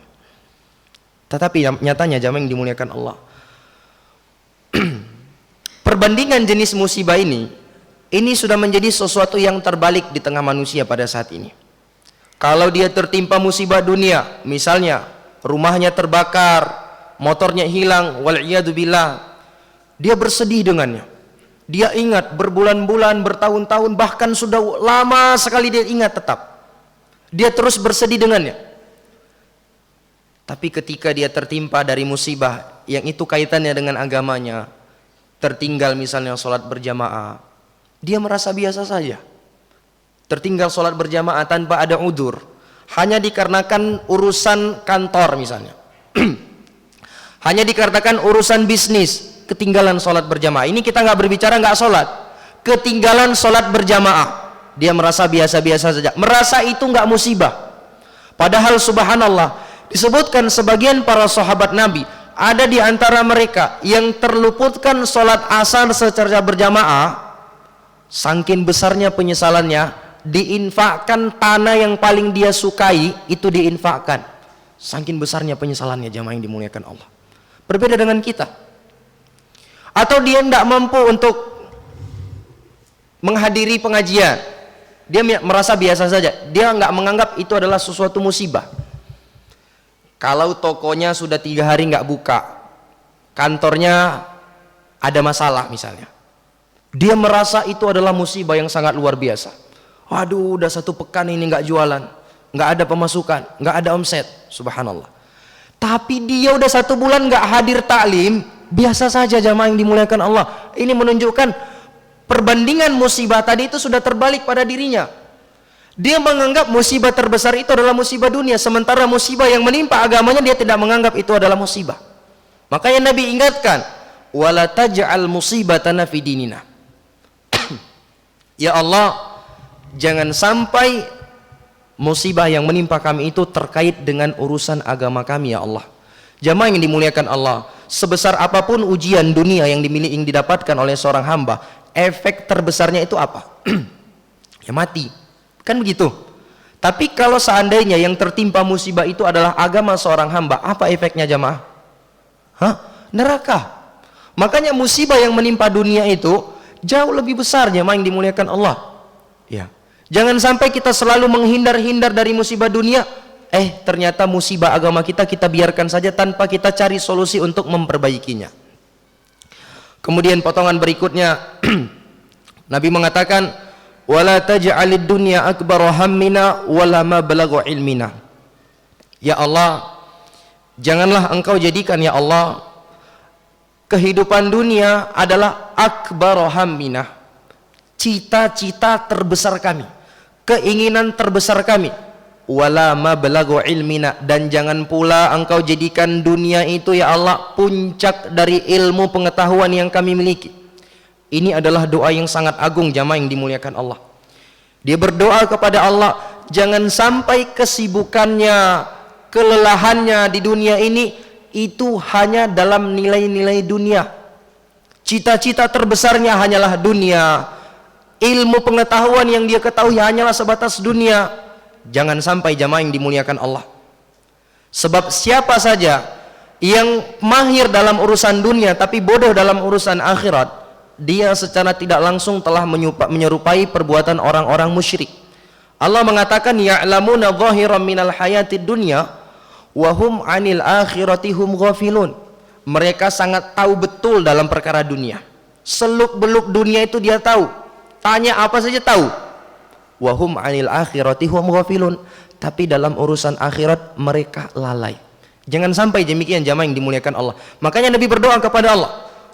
Tetapi nyatanya jamaah yang dimuliakan Allah, perbandingan jenis musibah ini sudah menjadi sesuatu yang terbalik di tengah manusia pada saat ini. Kalau dia tertimpa musibah dunia, misalnya rumahnya terbakar, motornya hilang, wal'iyadzubillah, dia bersedih dengannya. Dia ingat berbulan-bulan, bertahun-tahun, bahkan sudah lama sekali dia ingat tetap. Dia terus bersedih dengannya. Tapi ketika dia tertimpa dari musibah yang itu kaitannya dengan agamanya, tertinggal misalnya sholat berjamaah, dia merasa biasa saja. Tertinggal sholat berjamaah tanpa ada udzur, hanya dikarenakan urusan kantor misalnya. Hanya dikarenakan urusan bisnis, ketinggalan sholat berjamaah. Ini kita nggak berbicara nggak sholat, ketinggalan sholat berjamaah, dia merasa biasa-biasa saja, merasa itu nggak musibah. Padahal subhanallah, disebutkan sebagian para sahabat Nabi, ada di antara mereka yang terluputkan sholat asar secara berjamaah, saking besarnya penyesalannya, diinfakkan tanah yang paling dia sukai, itu diinfakkan. Saking besarnya penyesalannya jamaah yang dimuliakan Allah. Berbeda dengan kita. Atau dia tidak mampu untuk menghadiri pengajian, dia merasa biasa saja, dia nggak menganggap itu adalah sesuatu musibah. Kalau tokonya sudah 3 hari nggak buka, kantornya ada masalah misalnya, dia merasa itu adalah musibah yang sangat luar biasa. Waduh, udah 1 pekan ini nggak jualan, nggak ada pemasukan, nggak ada omset, subhanallah. Tapi dia udah 1 bulan nggak hadir taklim, biasa saja jamaah yang dimuliakan Allah. Ini menunjukkan perbandingan musibah tadi itu sudah terbalik pada dirinya. Dia menganggap musibah terbesar itu adalah musibah dunia, sementara musibah yang menimpa agamanya dia tidak menganggap itu adalah musibah. Makanya Nabi ingatkan, wala taj'al musibatana fi dinina. Ya Allah, jangan sampai musibah yang menimpa kami itu terkait dengan urusan agama kami ya Allah. Jamaah yang dimuliakan Allah, sebesar apapun ujian dunia yang didapatkan oleh seorang hamba, efek terbesarnya itu apa? Ya mati, kan begitu. Tapi kalau seandainya yang tertimpa musibah itu adalah agama seorang hamba, apa efeknya jamaah? Neraka. Makanya musibah yang menimpa dunia itu jauh lebih besar jamaah yang dimuliakan Allah. Ya, jangan sampai kita selalu menghindar-hindar dari musibah dunia, ternyata musibah agama kita biarkan saja tanpa kita cari solusi untuk memperbaikinya. Kemudian potongan berikutnya Nabi mengatakan, wala taj'alid dunya akbar hammina wala mablagha ilmina. Ya Allah, janganlah engkau jadikan ya Allah kehidupan dunia adalah akbar hammina, cita-cita terbesar kami, keinginan terbesar kami, wala mablagha ilmina, dan jangan pula engkau jadikan dunia itu ya Allah puncak dari ilmu pengetahuan yang kami miliki. Ini adalah doa yang sangat agung jamaah yang dimuliakan Allah. Dia berdoa kepada Allah, jangan sampai kesibukannya, kelelahannya di dunia ini itu hanya dalam nilai-nilai dunia. Cita-cita terbesarnya hanyalah dunia, ilmu pengetahuan yang dia ketahui hanyalah sebatas dunia. Jangan sampai jamaah yang dimuliakan Allah. Sebab siapa saja yang mahir dalam urusan dunia tapi bodoh dalam urusan akhirat, dia secara tidak langsung telah menyerupai perbuatan orang-orang musyrik. Allah mengatakan, ya'lamuna zahiran minal hayatid dunya wa hum 'anil akhirati hum ghafilun. Mereka sangat tahu betul dalam perkara dunia, seluk-beluk dunia itu dia tahu, tanya apa saja tahu. Wahum 'anil akhirati hum ghafilun, tapi dalam urusan akhirat mereka lalai. Jangan sampai demikian jamaah yang dimuliakan Allah. Makanya Nabi berdoa kepada Allah,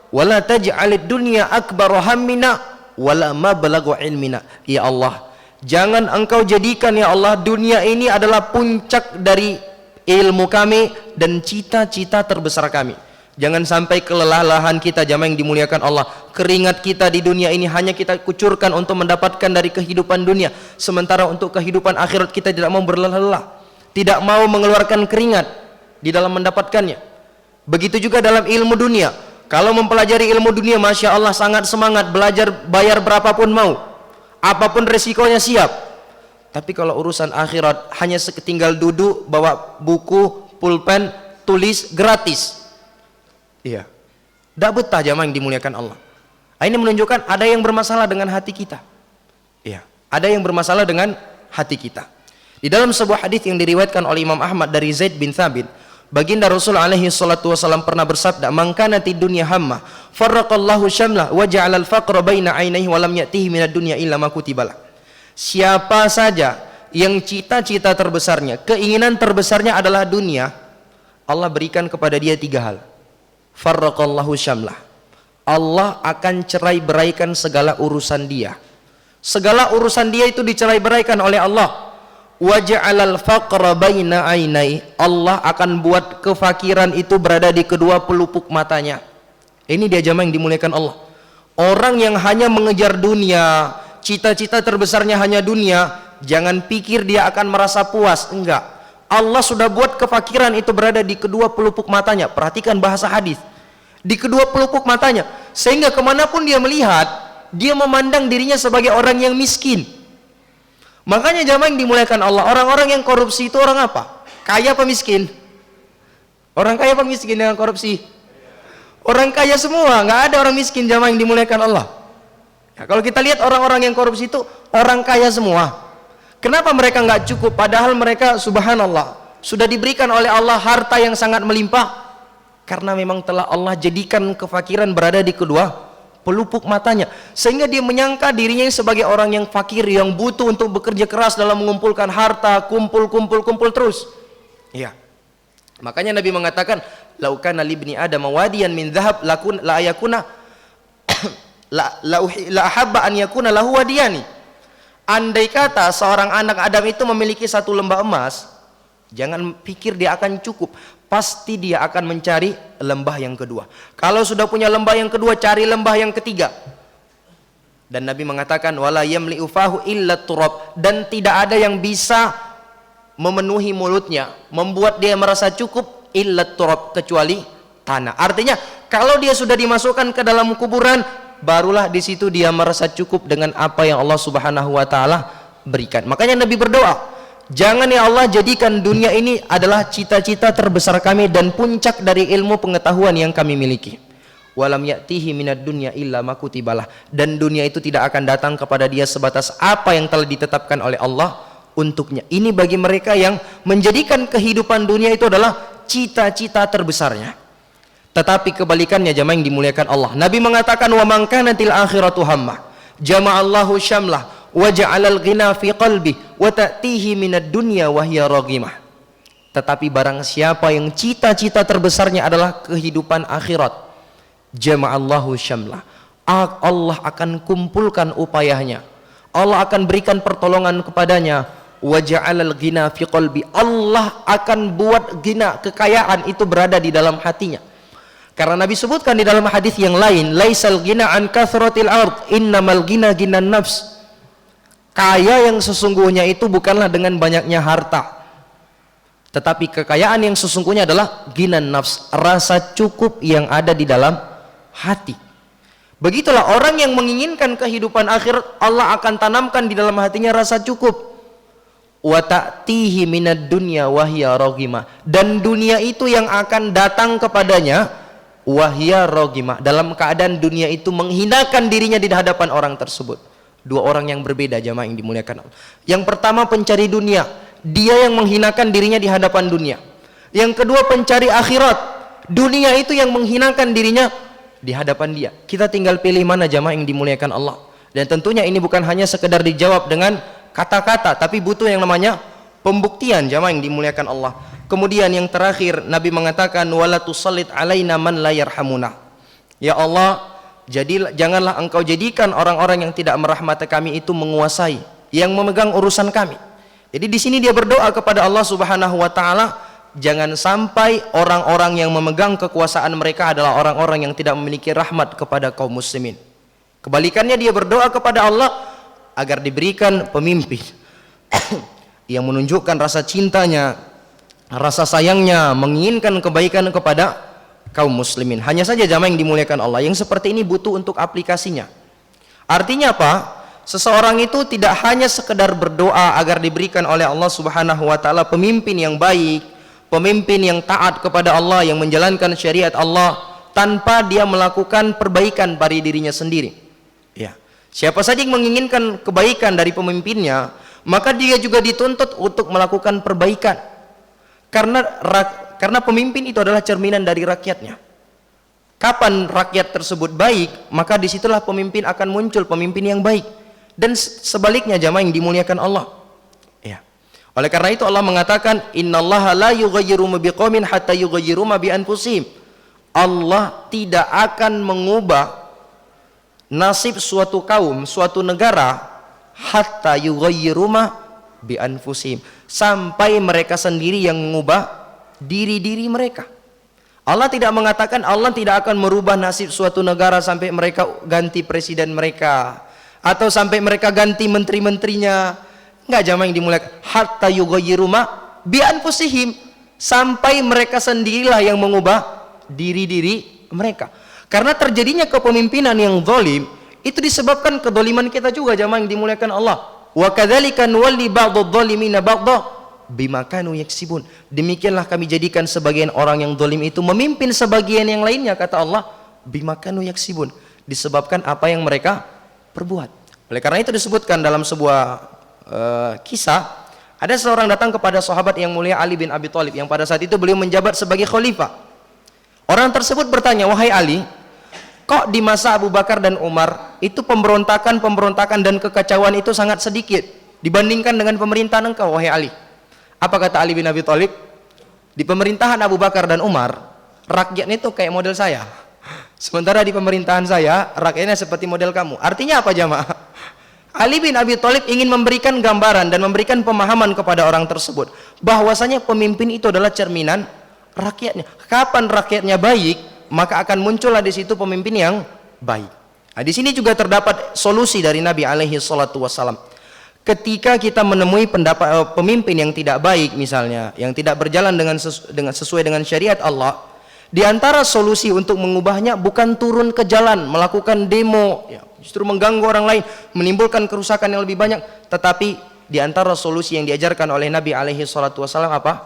wala taj'alid dunya akbar hammina wala mablagha ilmina. Ya Allah, jangan engkau jadikan ya Allah dunia ini adalah puncak dari ilmu kami dan cita-cita terbesar kami. Jangan sampai kelelahan kita jamaah yang dimuliakan Allah, keringat kita di dunia ini hanya kita kucurkan untuk mendapatkan dari kehidupan dunia, sementara untuk kehidupan akhirat kita tidak mau berlelah, tidak mau mengeluarkan keringat di dalam mendapatkannya. Begitu juga dalam ilmu dunia, kalau mempelajari ilmu dunia Masya Allah sangat semangat, belajar bayar berapapun mau, apapun resikonya siap. Tapi kalau urusan akhirat hanya seketinggal duduk bawa buku, pulpen, tulis gratis. Iya, tidak betah jamaah yang dimuliakan Allah. Ini menunjukkan ada yang bermasalah dengan hati kita. Iya, ada yang bermasalah dengan hati kita. Di dalam sebuah hadis yang diriwayatkan oleh Imam Ahmad dari Zaid bin Thabit, baginda Rasul alaihi salatu wasallam pernah bersabda, "Man kanati dunya hamma, farraqallahu syamlah wa ja'ala al-faqra baina 'ainaihi wa lam ya'tihi minad dunya illa ma kutibalah." Siapa saja yang cita-cita terbesarnya, keinginan terbesarnya adalah dunia, Allah berikan kepada dia 3 hal. Farraqallahu syamlah, Allah akan cerai beraikan segala urusan dia. Segala urusan dia itu dicerai beraikan oleh Allah. Wa ja'alal faqra baina ainai, Allah akan buat kefakiran itu berada di kedua pelupuk matanya. Ini dia jamaah yang dimuliakan Allah. Orang yang hanya mengejar dunia, cita-cita terbesarnya hanya dunia, jangan pikir dia akan merasa puas. Enggak. Allah sudah buat kefakiran itu berada di kedua pelupuk matanya. Perhatikan bahasa hadis, di kedua pelupuk matanya, sehingga kemanapun dia melihat, dia memandang dirinya sebagai orang yang miskin. Makanya jamaah yang dimuliakan Allah, orang-orang yang korupsi itu orang apa? Kaya apa miskin? Orang kaya apa miskin dengan korupsi? Orang kaya semua, nggak ada orang miskin jamaah yang dimuliakan Allah. Ya, kalau kita lihat orang-orang yang korupsi itu orang kaya semua. Kenapa mereka nggak cukup? Padahal mereka subhanallah sudah diberikan oleh Allah harta yang sangat melimpah. Karena memang telah Allah jadikan kefakiran berada di kedua pelupuk matanya, sehingga dia menyangka dirinya sebagai orang yang fakir, yang butuh untuk bekerja keras dalam mengumpulkan harta, kumpul terus. Ya. Makanya Nabi mengatakan, "Lau kana li ibni Adam wadiyan min dhahab la yakuna la ahabba an yakuna lahu wadiyani." Andai kata seorang anak Adam itu memiliki 1 lembah emas, jangan pikir dia akan cukup, pasti dia akan mencari lembah yang kedua. Kalau sudah punya lembah yang kedua, cari lembah yang ketiga. Dan Nabi mengatakan, wala yamli'u fahu illa turab, dan tidak ada yang bisa memenuhi mulutnya, membuat dia merasa cukup, illa turab, kecuali tanah. Artinya kalau dia sudah dimasukkan ke dalam kuburan, barulah di situ dia merasa cukup dengan apa yang Allah Subhanahu wa taala berikan. Makanya Nabi berdoa, jangan ya Allah jadikan dunia ini adalah cita-cita terbesar kami dan puncak dari ilmu pengetahuan yang kami miliki. Walam ya'tihi minad dunya illa ma kutibalah, dan dunia itu tidak akan datang kepada dia sebatas apa yang telah ditetapkan oleh Allah untuknya. Ini bagi mereka yang menjadikan kehidupan dunia itu adalah cita-cita terbesarnya. Tetapi kebalikannya jamaah yang dimuliakan Allah, Nabi mengatakan, wa man kanatil akhiratu hammah jama'allahu syamlah wa ja'alal ghina fi qalbi wa ta'tihi minad dunya wa hiya raghimah. Tetapi barang siapa yang cita-cita terbesarnya adalah kehidupan akhirat, jama'allahu syamlah, Allah akan kumpulkan upayanya, Allah akan berikan pertolongan kepadanya, wa ja'alal ghina fi qalbi, Allah akan buat ghina, kekayaan itu berada di dalam hatinya. Karena Nabi sebutkan di dalam hadis yang lain, laisal ghina an kathratil ard, innamal ghina ghinan nafs. Kaya yang sesungguhnya itu bukanlah dengan banyaknya harta, tetapi kekayaan yang sesungguhnya adalah ghinan nafs, rasa cukup yang ada di dalam hati. Begitulah orang yang menginginkan kehidupan akhirat, Allah akan tanamkan di dalam hatinya rasa cukup. Wa ta'tihi minad dunya wa hiya raghimah, dan dunia itu yang akan datang kepadanya wahya rogimah, dalam keadaan dunia itu menghinakan dirinya di hadapan orang tersebut. 2 orang yang berbeda jamaah yang dimuliakan Allah. Yang pertama pencari dunia, dia yang menghinakan dirinya di hadapan dunia. Yang kedua pencari akhirat, dunia itu yang menghinakan dirinya di hadapan dia. Kita tinggal pilih mana jamaah yang dimuliakan Allah. Dan tentunya ini bukan hanya sekedar dijawab dengan kata-kata, tapi butuh yang namanya pembuktian jamaah yang dimuliakan Allah. Kemudian yang terakhir Nabi mengatakan wala tusallit alaina man la yarhamuna. Ya Allah, janganlah engkau jadikan orang-orang yang tidak merahmati kami itu menguasai, yang memegang urusan kami. Jadi di sini dia berdoa kepada Allah Subhanahu wa taala, jangan sampai orang-orang yang memegang kekuasaan mereka adalah orang-orang yang tidak memiliki rahmat kepada kaum muslimin. Kebalikannya dia berdoa kepada Allah agar diberikan pemimpin yang menunjukkan rasa cintanya, rasa sayangnya, menginginkan kebaikan kepada kaum muslimin. Hanya saja jamaah yang dimuliakan Allah, yang seperti ini butuh untuk aplikasinya. Artinya apa? Seseorang itu tidak hanya sekedar berdoa agar diberikan oleh Allah Subhanahu wa taala pemimpin yang baik, pemimpin yang taat kepada Allah, yang menjalankan syariat Allah tanpa dia melakukan perbaikan pada dirinya sendiri. Ya. Siapa saja yang menginginkan kebaikan dari pemimpinnya, maka dia juga dituntut untuk melakukan perbaikan. Karena pemimpin itu adalah cerminan dari rakyatnya. Kapan rakyat tersebut baik, maka disitulah pemimpin akan muncul, pemimpin yang baik. Dan sebaliknya jamaah yang dimuliakan Allah. Ya. Oleh karena itu Allah mengatakan, innallaha la yughayyiru ma biqaumin hatta yughayyiru ma bi anfusihim. Allah tidak akan mengubah nasib suatu kaum, suatu negara hatta yughayyiru ma bi anfusihim, sampai mereka sendiri yang mengubah diri-diri mereka. Allah tidak mengatakan Allah tidak akan merubah nasib suatu negara sampai mereka ganti presiden mereka atau sampai mereka ganti menteri-menterinya. Enggak jamaah yang dimuliakan, hatta yughayyiru ma bi anfusihim, sampai mereka sendirilah yang mengubah diri-diri mereka. Karena terjadinya kepemimpinan yang zalim itu disebabkan kedoliman kita juga jamaah yang dimuliakan Allah. Wa kadzalika nuwalli ba'dadh dhalimina ba'dha bima kanu yaksibun. Demikianlah kami jadikan sebagian orang yang zalim itu memimpin sebagian yang lainnya, kata Allah, bima kanu yaksibun, disebabkan apa yang mereka perbuat. Oleh karena itu disebutkan dalam sebuah kisah, ada seorang datang kepada sahabat yang mulia Ali bin Abi Thalib yang pada saat itu beliau menjabat sebagai khalifah. Orang tersebut bertanya, wahai Ali, kok di masa Abu Bakar dan Umar itu pemberontakan dan kekacauan itu sangat sedikit dibandingkan dengan pemerintahan engkau, wahai Ali? Apa kata Ali bin Abi Thalib? Di pemerintahan Abu Bakar dan Umar, rakyatnya itu kayak model saya. Sementara di pemerintahan saya, rakyatnya seperti model kamu. Artinya apa jamaah? Ali bin Abi Thalib ingin memberikan gambaran dan memberikan pemahaman kepada orang tersebut bahwasanya pemimpin itu adalah cerminan rakyatnya. Kapan rakyatnya baik, maka akan muncullah di situ pemimpin yang baik. Nah, di sini juga terdapat solusi dari Nabi alaihi salatu wassalam. Ketika kita menemui pemimpin yang tidak baik misalnya, yang tidak berjalan sesuai dengan syariat Allah, di antara solusi untuk mengubahnya bukan turun ke jalan melakukan demo, ya, justru mengganggu orang lain, menimbulkan kerusakan yang lebih banyak, tetapi di antara solusi yang diajarkan oleh Nabi alaihi salatu wassalam apa?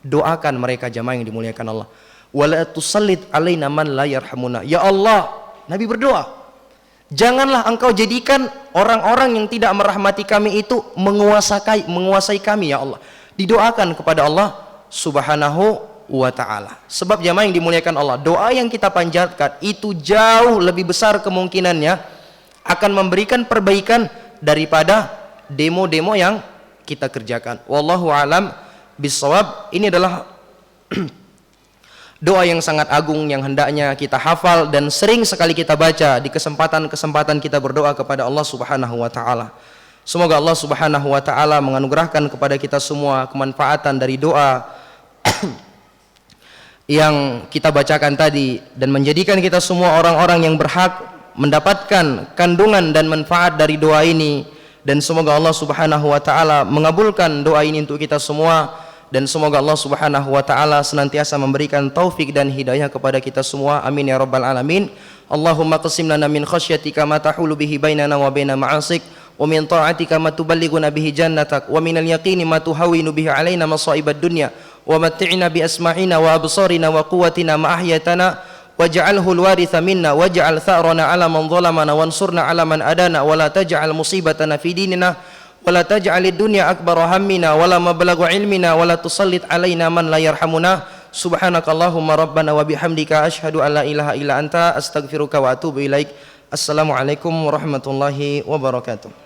Doakan mereka jamaah yang dimuliakan Allah. Wala tusallit alaina man la yarhamuna. Ya Allah, Nabi berdoa, janganlah engkau jadikan orang-orang yang tidak merahmati kami itu menguasai kami ya Allah. Didoakan kepada Allah Subhanahu wa ta'ala. Sebab jamaah yang dimuliakan Allah, doa yang kita panjatkan itu jauh lebih besar kemungkinannya akan memberikan perbaikan daripada demo-demo yang kita kerjakan. Wallahu alam bisawab. Ini adalah doa yang sangat agung yang hendaknya kita hafal dan sering sekali kita baca di kesempatan-kesempatan kita berdoa kepada Allah Subhanahu wa taala. Semoga Allah Subhanahu wa taala menganugerahkan kepada kita semua kemanfaatan dari doa yang kita bacakan tadi dan menjadikan kita semua orang-orang yang berhak mendapatkan kandungan dan manfaat dari doa ini, dan semoga Allah Subhanahu wa taala mengabulkan doa ini untuk kita semua. Dan semoga Allah Subhanahu wa taala senantiasa memberikan taufik dan hidayah kepada kita semua. Amin ya rabbal alamin. Allahumma qasim lana min khasyatika ma tahulu bihi bainana wa baina ma'asik, wa min ta'atika ma tuballighuna bihi jannatak, wa minal yaqini ma tuhawwinu bihi alaina masaibad dunya, wa matti'na bi asma'ina wa absarina wa quwwatina ma ahyaytana, waj'alhu alwaritha minna waj'al tha'rana 'ala man zalamana wansurna 'ala man adana, wa la taj'al musibatana fi dinina, wala taj'alid dunya akbar hammina wala mablagha ilmina wala tusallit alaina man la yarhamuna. Subhanakallahumma rabbana wa bihamdika asyhadu an la ilaha illa anta astaghfiruka wa atubu ilaik. Assalamualaikum warahmatullahi wabarakatuh.